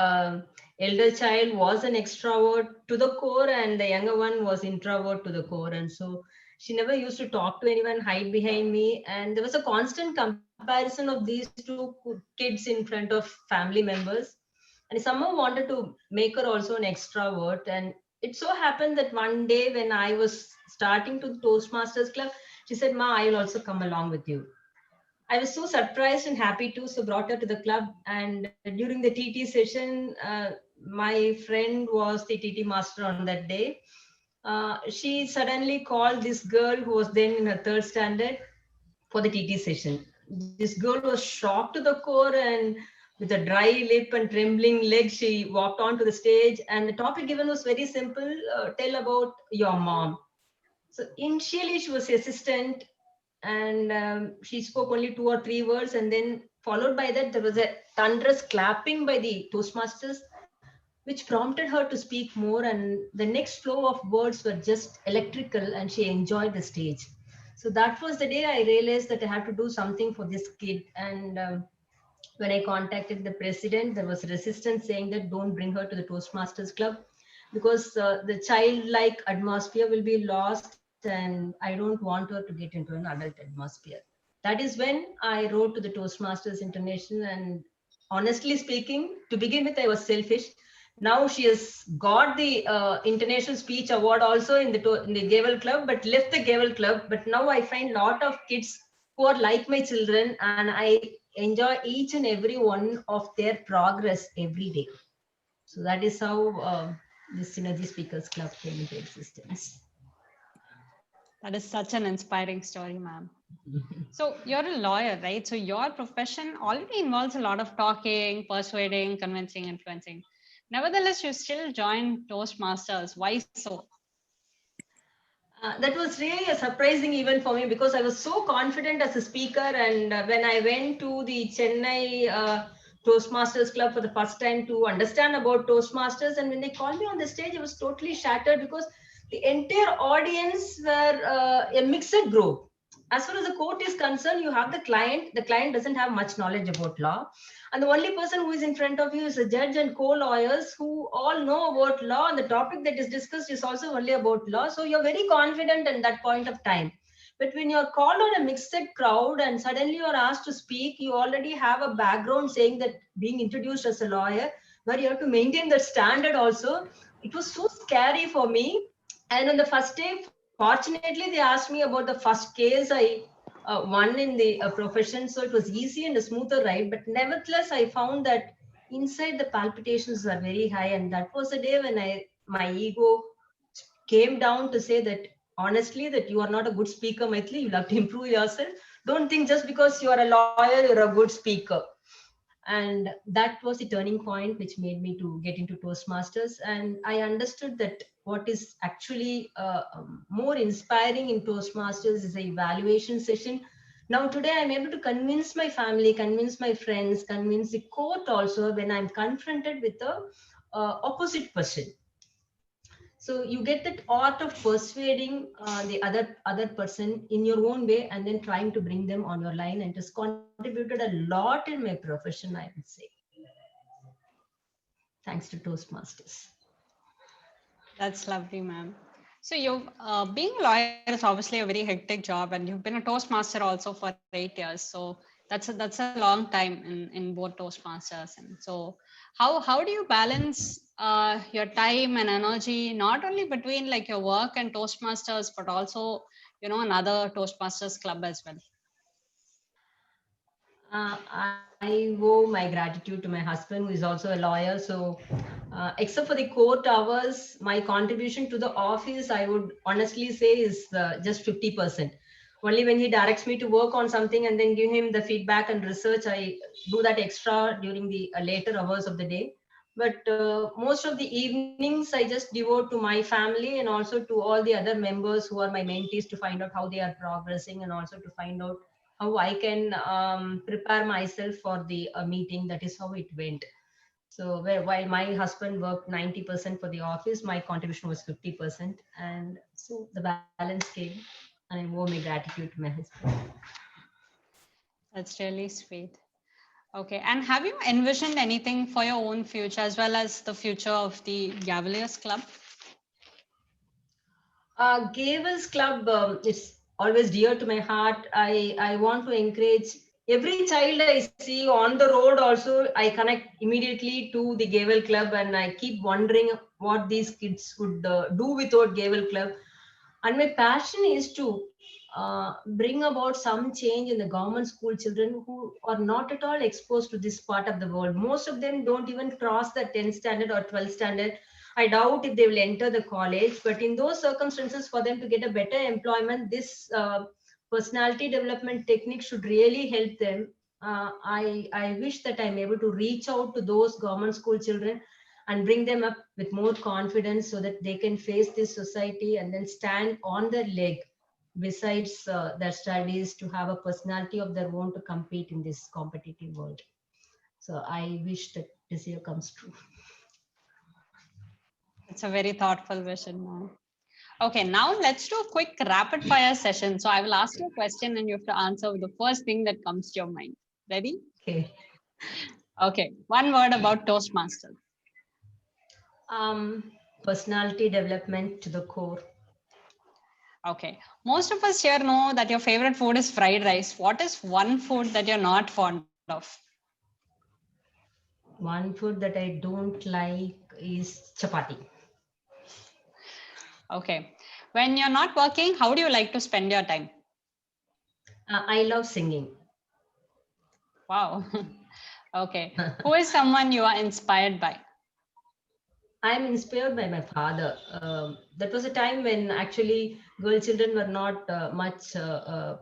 elder child was an extrovert to the core and the younger one was introvert to the core. And so she never used to talk to anyone, hide behind me. And there was a constant comparison of these 2 kids in front of family members. And someone wanted to make her also an extrovert. And it so happened that one day when I was starting to the Toastmasters Club, she said, "Ma, I will also come along with you." I was so surprised and happy too, so brought her to the club. And during the TT session, my friend was the TT master on that day. She suddenly called this girl who was then in her 3rd standard for the TT session. This girl was shocked to the core, and with a dry lip and trembling legs, she walked onto the stage, and the topic given was very simple, tell about your mom. So initially she was assistant, and she spoke only 2 or 3 words, and then followed by that there was a thunderous clapping by the Toastmasters, which prompted her to speak more, and the next flow of words were just electrical, and she enjoyed the stage. So that was the day I realized that I had to do something for this kid. And when I contacted the president, there was resistance saying that don't bring her to the Toastmasters Club because the childlike atmosphere will be lost, and I don't want her to get into an adult atmosphere. That is when I wrote to the Toastmasters International, and honestly speaking, to begin with, I was selfish. Now she has got the International Speech Award also in the Gavel Club, but left the Gavel Club. But now I find a lot of kids who are like my children, and I enjoy each and every one of their progress every day. So that is how the Synergy Speakers Club came into existence. That is such an inspiring story, ma'am. So you're a lawyer, right? So your profession already involves a lot of talking, persuading, convincing, influencing. Nevertheless, you still joined Toastmasters. Why so? That was really a surprising event for me because I was so confident as a speaker. And when I went to the Chennai Toastmasters Club for the first time to understand about Toastmasters, and when they called me on the stage, I was totally shattered because the entire audience were a mixed group. As far as the court is concerned, you have the client doesn't have much knowledge about law, and the only person who is in front of you is a judge and co-lawyers who all know about law, and the topic that is discussed is also only about law. So you're very confident at that point of time. But when you're called on a mixed crowd and suddenly you're asked to speak, you already have a background saying that being introduced as a lawyer, where you have to maintain that standard also. It was so scary for me. And on the first day, fortunately, they asked me about the first case I won in the profession. So it was easy and a smoother ride. But nevertheless, I found that inside the palpitations were very high. And that was the day when my ego came down to say that, honestly, that you are not a good speaker, Maithili. You have to improve yourself. Don't think just because you are a lawyer, you're a good speaker. And that was the turning point which made me to get into Toastmasters. And I understood that what is actually more inspiring in Toastmasters is the evaluation session. Now today I'm able to convince my family, convince my friends, convince the court also when I'm confronted with the opposite person. So you get that art of persuading the other person in your own way and then trying to bring them on your line, and it has contributed a lot in my profession, I would say. Thanks to Toastmasters. That's lovely, ma'am. So you being a lawyer is obviously a very hectic job, and you've been a Toastmaster also for 8 years. So that's a long time in both Toastmasters. And so how do you balance your time and energy, not only between like your work and Toastmasters, but also, you know, another Toastmasters club as well? I owe my gratitude to my husband, who is also a lawyer. So except for the court hours, my contribution to the office, I would honestly say, is just 50%. Only when he directs me to work on something and then give him the feedback and research, I do that extra during the later hours of the day. But most of the evenings, I just devote to my family and also to all the other members who are my mentees to find out how they are progressing, and also to find out how I can prepare myself for the meeting. That is how it went. So while my husband worked 90% for the office, my contribution was 50%. And so the balance came, and I owe my gratitude to my husband. That's really sweet. Okay, and have you envisioned anything for your own future as well as the future of the Gaveliers Club? Gavels Club is always dear to my heart. I want to encourage every child I see on the road also. I connect immediately to the Gavel Club, and I keep wondering what these kids would do without Gavel Club. And my passion is to bring about some change in the government school children who are not at all exposed to this part of the world. Most of them don't even cross the 10th standard or 12th standard. I doubt if they will enter the college, but in those circumstances, for them to get a better employment, this personality development technique should really help them. I wish that I'm able to reach out to those government school children and bring them up with more confidence so that they can face this society and then stand on their leg besides their studies, to have a personality of their own to compete in this competitive world. So I wish that this year comes true. It's a very thoughtful vision, ma'am. Okay, now let's do a quick rapid fire session. So I will ask you a question and you have to answer with the first thing that comes to your mind. Ready? Okay. Okay, one word about Toastmasters. Personality development to the core. Okay, most of us here know that your favorite food is fried rice. What is one food that you're not fond of? One food that I don't like is chapati. Okay, when you're not working, how do you like to spend your time? I love singing. Wow. Okay, who is someone you are inspired by? I'm inspired by my father. That was a time when actually girl children were not much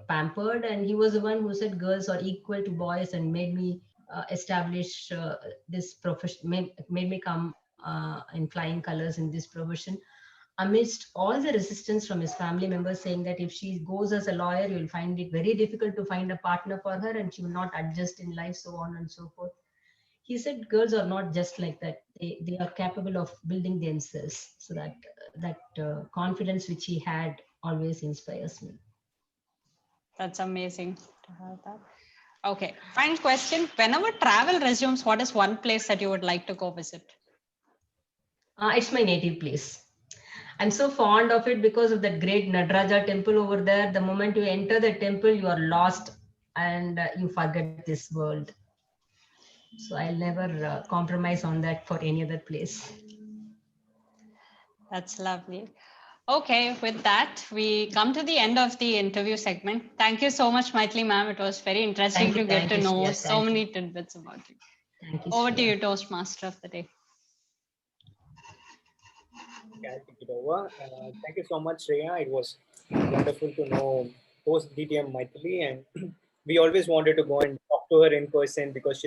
pampered, and he was the one who said girls are equal to boys and made me establish this profession, made me come in flying colors in this profession. Amidst all the resistance from his family members saying that if she goes as a lawyer, you'll find it very difficult to find a partner for her and she will not adjust in life, so on and so forth. He said girls are not just like that. They are capable of building themselves. So that confidence which he had always inspires me. That's amazing to have that. Okay, final question. Whenever travel resumes, what is one place that you would like to go visit? It's my native place. I'm so fond of it because of that great Nadraja temple over there. The moment you enter the temple, you are lost and you forget this world. So I'll never compromise on that for any other place. That's lovely. Okay, with that, we come to the end of the interview segment. Thank you so much, Maithili ma'am. It was very interesting to get to know so many tidbits about you. Thank you. Over to you, Toastmaster of the day. Okay, I'll take it over. Thank you so much, Shreya. It was wonderful to know post DTM Maithili, and we always wanted to go and talk to her in person because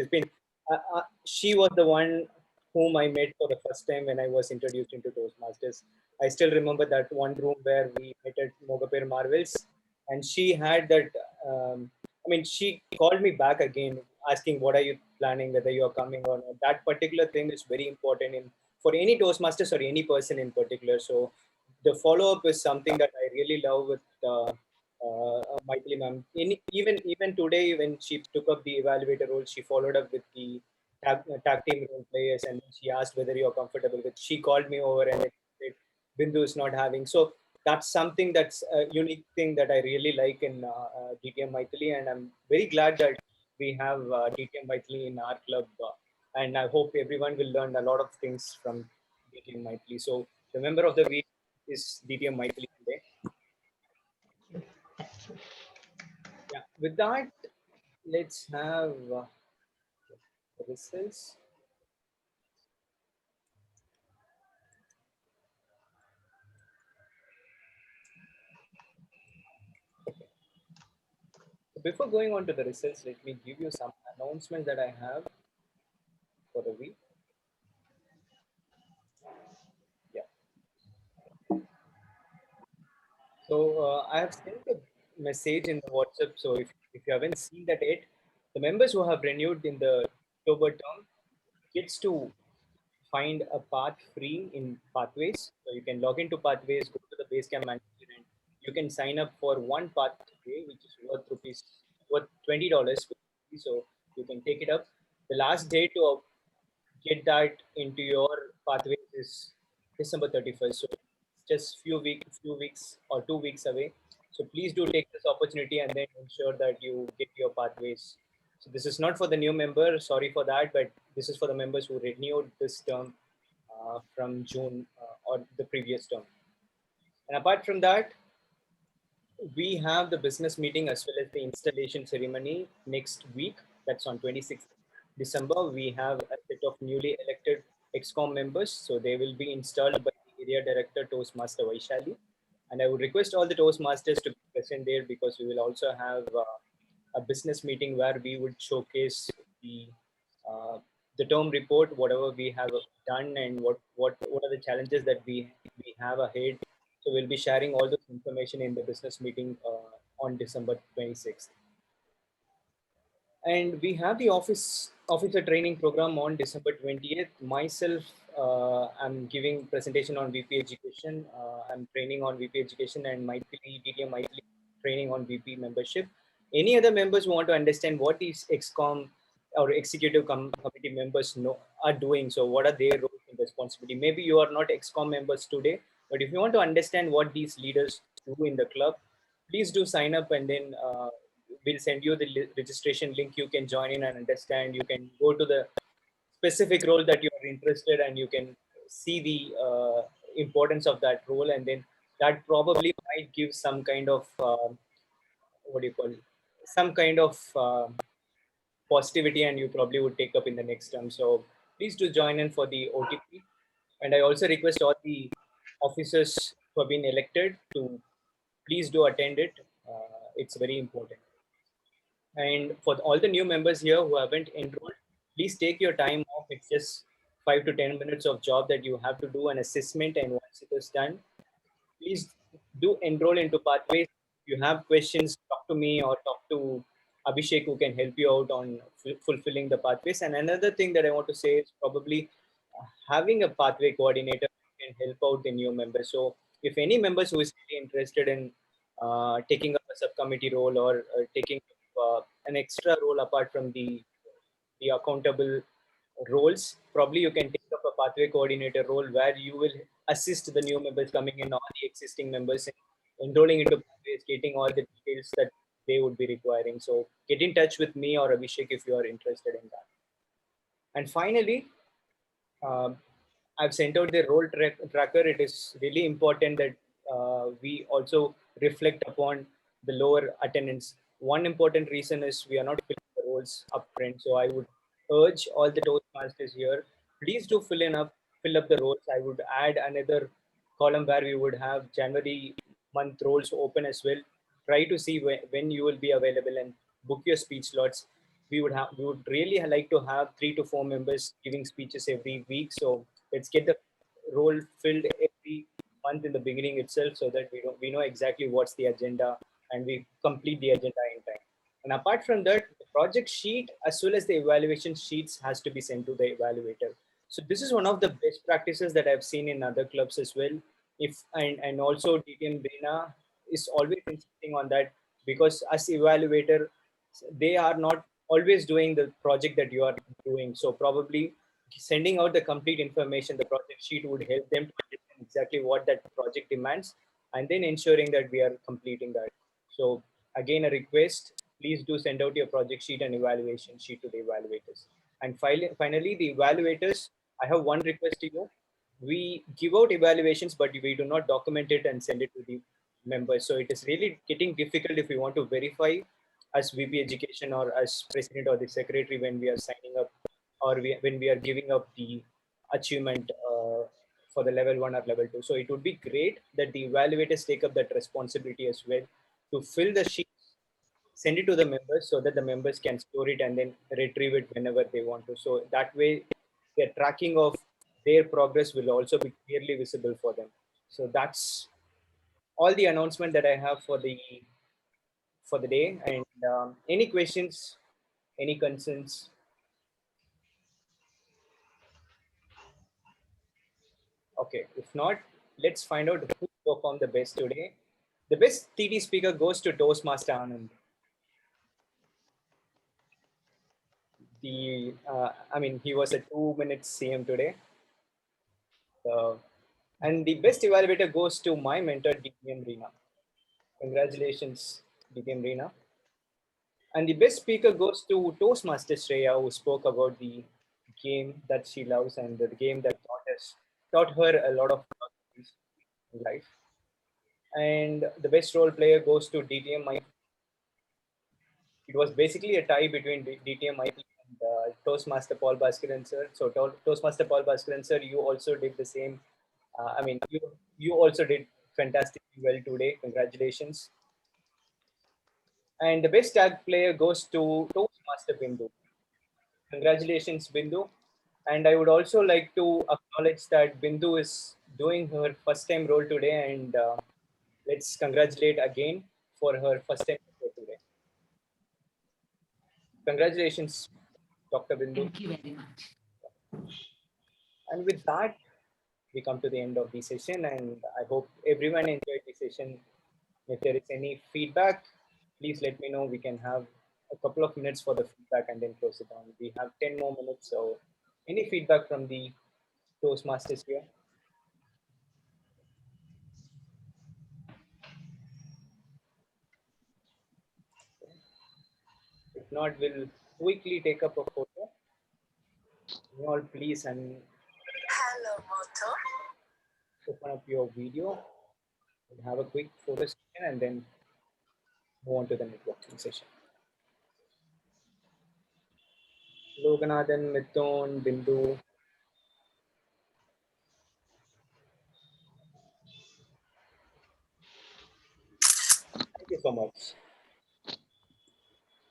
she was the one whom I met for the first time when I was introduced into Toastmasters. I still remember that one room where we met at Mogapir Marvels, and she had that. She called me back again, asking, "What are you planning? Whether you are coming or not?" That particular thing is very important for any Toastmasters or any person in particular. So the follow-up is something that I really love with Maithili ma'am. Even today, when she took up the evaluator role, she followed up with the tag team role players, and she asked whether you're comfortable with. She called me over and said, Bindu is not having. So that's something that's a unique thing that I really like in DTM Maithili, and I'm very glad that we have DTM Maithili in our club. And I hope everyone will learn a lot of things from DTM Maithili. So the member of the week is DTM Maithili today. Yeah, with that, let's have the results. So before going on to the results, let me give you some announcements that I have for the week. Yeah. So I have sent a message in the WhatsApp. So if you haven't seen that yet, the members who have renewed in the October term gets to find a path free in Pathways. So you can log into Pathways, go to the Basecamp manager, and you can sign up for one pathway, which is worth $20. So you can take it up. The last day to get that into your Pathways is December 31st. So just few weeks or 2 weeks away. So please do take this opportunity and then ensure that you get your Pathways. So this is not for the new member, sorry for that, but this is for the members who renewed this term from June or the previous term. And apart from that, we have the business meeting as well as the installation ceremony next week. That's on 26th December. We have a set of newly elected ExCom members. So they will be installed by the area director, Toastmaster Vaishali. And I would request all the Toastmasters to be present there because we will also have a business meeting where we would showcase uh, the term report, whatever we have done, and what are the challenges that we have ahead. So we'll be sharing all this information in the business meeting on December 26th. And we have the officer training program on December 20th. Myself, I'm giving presentation on VP education. I'm training on VP education, and Maithili, DTM Maithili training on VP membership. Any other members who want to understand what these XCOM or executive committee members are doing, so what are their roles and responsibility? Maybe you are not XCOM members today, but if you want to understand what these leaders do in the club, please do sign up, and then we'll send you the registration link. You can join in and understand. You can go to the specific role that you are interested, and you can see the importance of that role, and then that probably might give some kind of what do you call, some kind of positivity, and you probably would take up in the next term. So please do join in for the OTP. And I also request all the officers who have been elected to please do attend it. It's very important. And for all the new members here who haven't enrolled, please take your time off. It's just 5 to 10 minutes of job that you have to do an assessment. And once it is done, please do enroll into Pathways. If you have questions, talk to me or talk to Abhishek, who can help you out on fulfilling the pathways. And another thing that I want to say is probably having a pathway coordinator can help out the new members. So if any members who is really interested in taking up a subcommittee role, or taking an extra role apart from the accountable roles, probably you can take up a pathway coordinator role where you will assist the new members coming in, or the existing members in enrolling into pathways, getting all the details that they would be requiring. So get in touch with me or Abhishek if you are interested in that. And finally, I've sent out the role tracker. It is really important that we also reflect upon the lower attendance. One important reason is we are not filling the roles upfront. So I would urge all the Toastmasters here, please do fill up the roles. I would add another column where we would have January month roles open as well. Try to see when you will be available and book your speech slots. We would really like to have 3 to 4 members giving speeches every week. So let's get the role filled every month in the beginning itself, so that we know exactly what's the agenda, and we complete the agenda in time. And apart from that, the project sheet as well as the evaluation sheets has to be sent to the evaluator. So this is one of the best practices that I've seen in other clubs as well. And also DTM Reena is always insisting on that, because as evaluator, they are not always doing the project that you are doing. So probably sending out the complete information, the project sheet would help them to understand exactly what that project demands, and then ensuring that we are completing that. So again, a request, please do send out your project sheet and evaluation sheet to the evaluators. And finally, the evaluators, I have one request to you. We give out evaluations, but we do not document it and send it to the members. So it is really getting difficult if we want to verify as VP education or as president or the secretary when we are signing up, or when we are giving up the achievement for the level 1 or level 2. So it would be great that the evaluators take up that responsibility as well, to fill the sheet, send it to the members so that the members can store it and then retrieve it whenever they want to. So that way, the tracking of their progress will also be clearly visible for them. So that's all the announcement that I have for the day. And any questions, any concerns? Okay, if not, let's find out who performed the best today. The best TD speaker goes to Toastmaster Anand. He was a 2-minute CM today. And the best evaluator goes to my mentor, DTM Reena. Congratulations, DTM Reena. And the best speaker goes to Toastmaster Shreya, who spoke about the game that she loves and the game that taught her a lot of things in life. And the best role player goes to DTM Mike. It was basically a tie between DTM Mike and Toastmaster Paul Bhaskaran sir. So Toastmaster Paul Bhaskaran sir, you also did the same. You also did fantastically well today. Congratulations. And the best tag player goes to Toastmaster Bindu. Congratulations, Bindu. And I would also like to acknowledge that Bindu is doing her first time role today, and let's congratulate again for her first time role today. Congratulations, Dr. Bindu. Thank you very much. And with that, we come to the end of the session, and I hope everyone enjoyed the session. If there is any feedback, please let me know. We can have a couple of minutes for the feedback and then close it down. We have 10 more minutes, so any feedback from the Toastmasters here? If not, we'll quickly take up a photo. You all please and open up your video and have a quick photo session and then move on to the networking session. Loganathan, Mithun, Bindu. Thank you so much.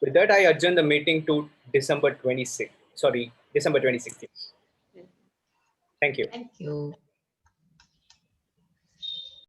With that, I adjourn the meeting to December 26th. Sorry, December 26th. Thank you. Thank you.